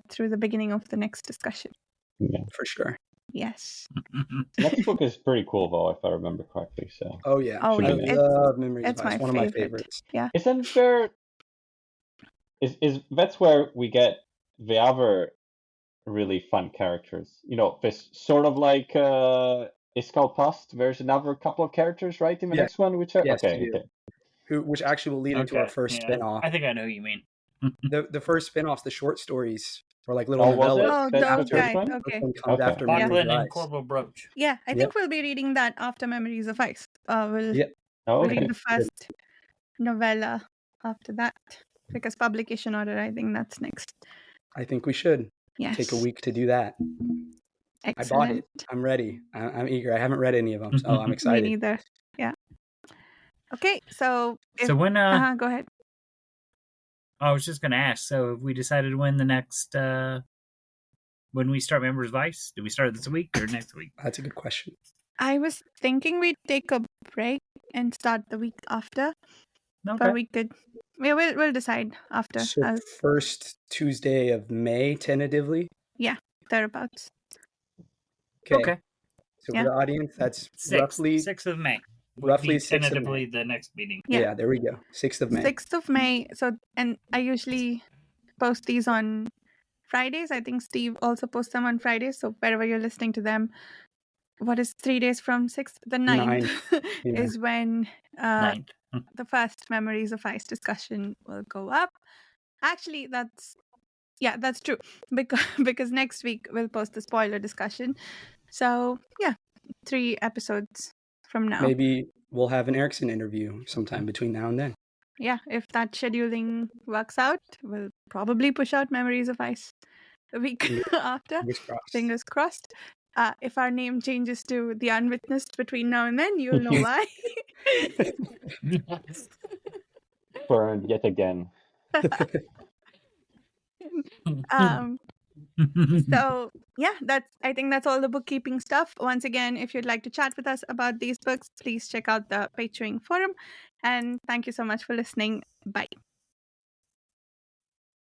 through the beginning of the next discussion. Yeah, for sure. Yes. Next book is pretty cool, though, if I remember correctly. So. Oh yeah. I love Memories of Ice. One of my favorites. Yeah. Isn't there? Is that's where we get the other really fun characters? This sort of like Iskal Pust. There's another couple of characters, right, in the next one, which are which actually will lead into our first spin-off. I think I know who you mean. the first spin-offs, the short stories, or like little novellas. Those guys. Okay. Comes after Memories of Ice. And Corporal Brooch. Yeah, I think we'll be reading that after Memories of Ice. We'll read the first novella after that, because publication order, I think that's next. I think we should take a week to do that. Excellent. I bought it. I'm ready. I'm eager. I haven't read any of them, so I'm excited. Me neither. Yeah. Okay, so when go ahead. I was just going to ask. So, have we decided when the next when we start Memories of Ice? Do we start this week or next week? That's a good question. I was thinking we'd take a break and start the week after. Okay. But we'll decide after. So first Tuesday of May, tentatively. Thereabouts. Okay. So Yeah. for the audience, that's 6th of May. Would roughly be 6th of May. tentatively the next meeting. Yeah, there we go. 6th of May. 6th of May. So, and I usually post these on Fridays. I think Steve also posts them on Fridays. So wherever you're listening to them, what is 3 days from 6th? The 9th Yeah. is when 9th. the first Memories of Ice discussion will go up. Actually, that's true. Because next week we'll post the spoiler discussion. So yeah, 3 episodes from now. Maybe we'll have an Erikson interview sometime between now and then. Yeah, if that scheduling works out, we'll probably push out Memories of Ice the week after. Fingers crossed. Fingers crossed. If our name changes to The Unwitnessed between now and then, you'll know why. Burned yet again. So yeah, I think that's all the bookkeeping stuff. Once again, if you'd like to chat with us about these books, please check out the Patreon forum. And thank you so much for listening. Bye.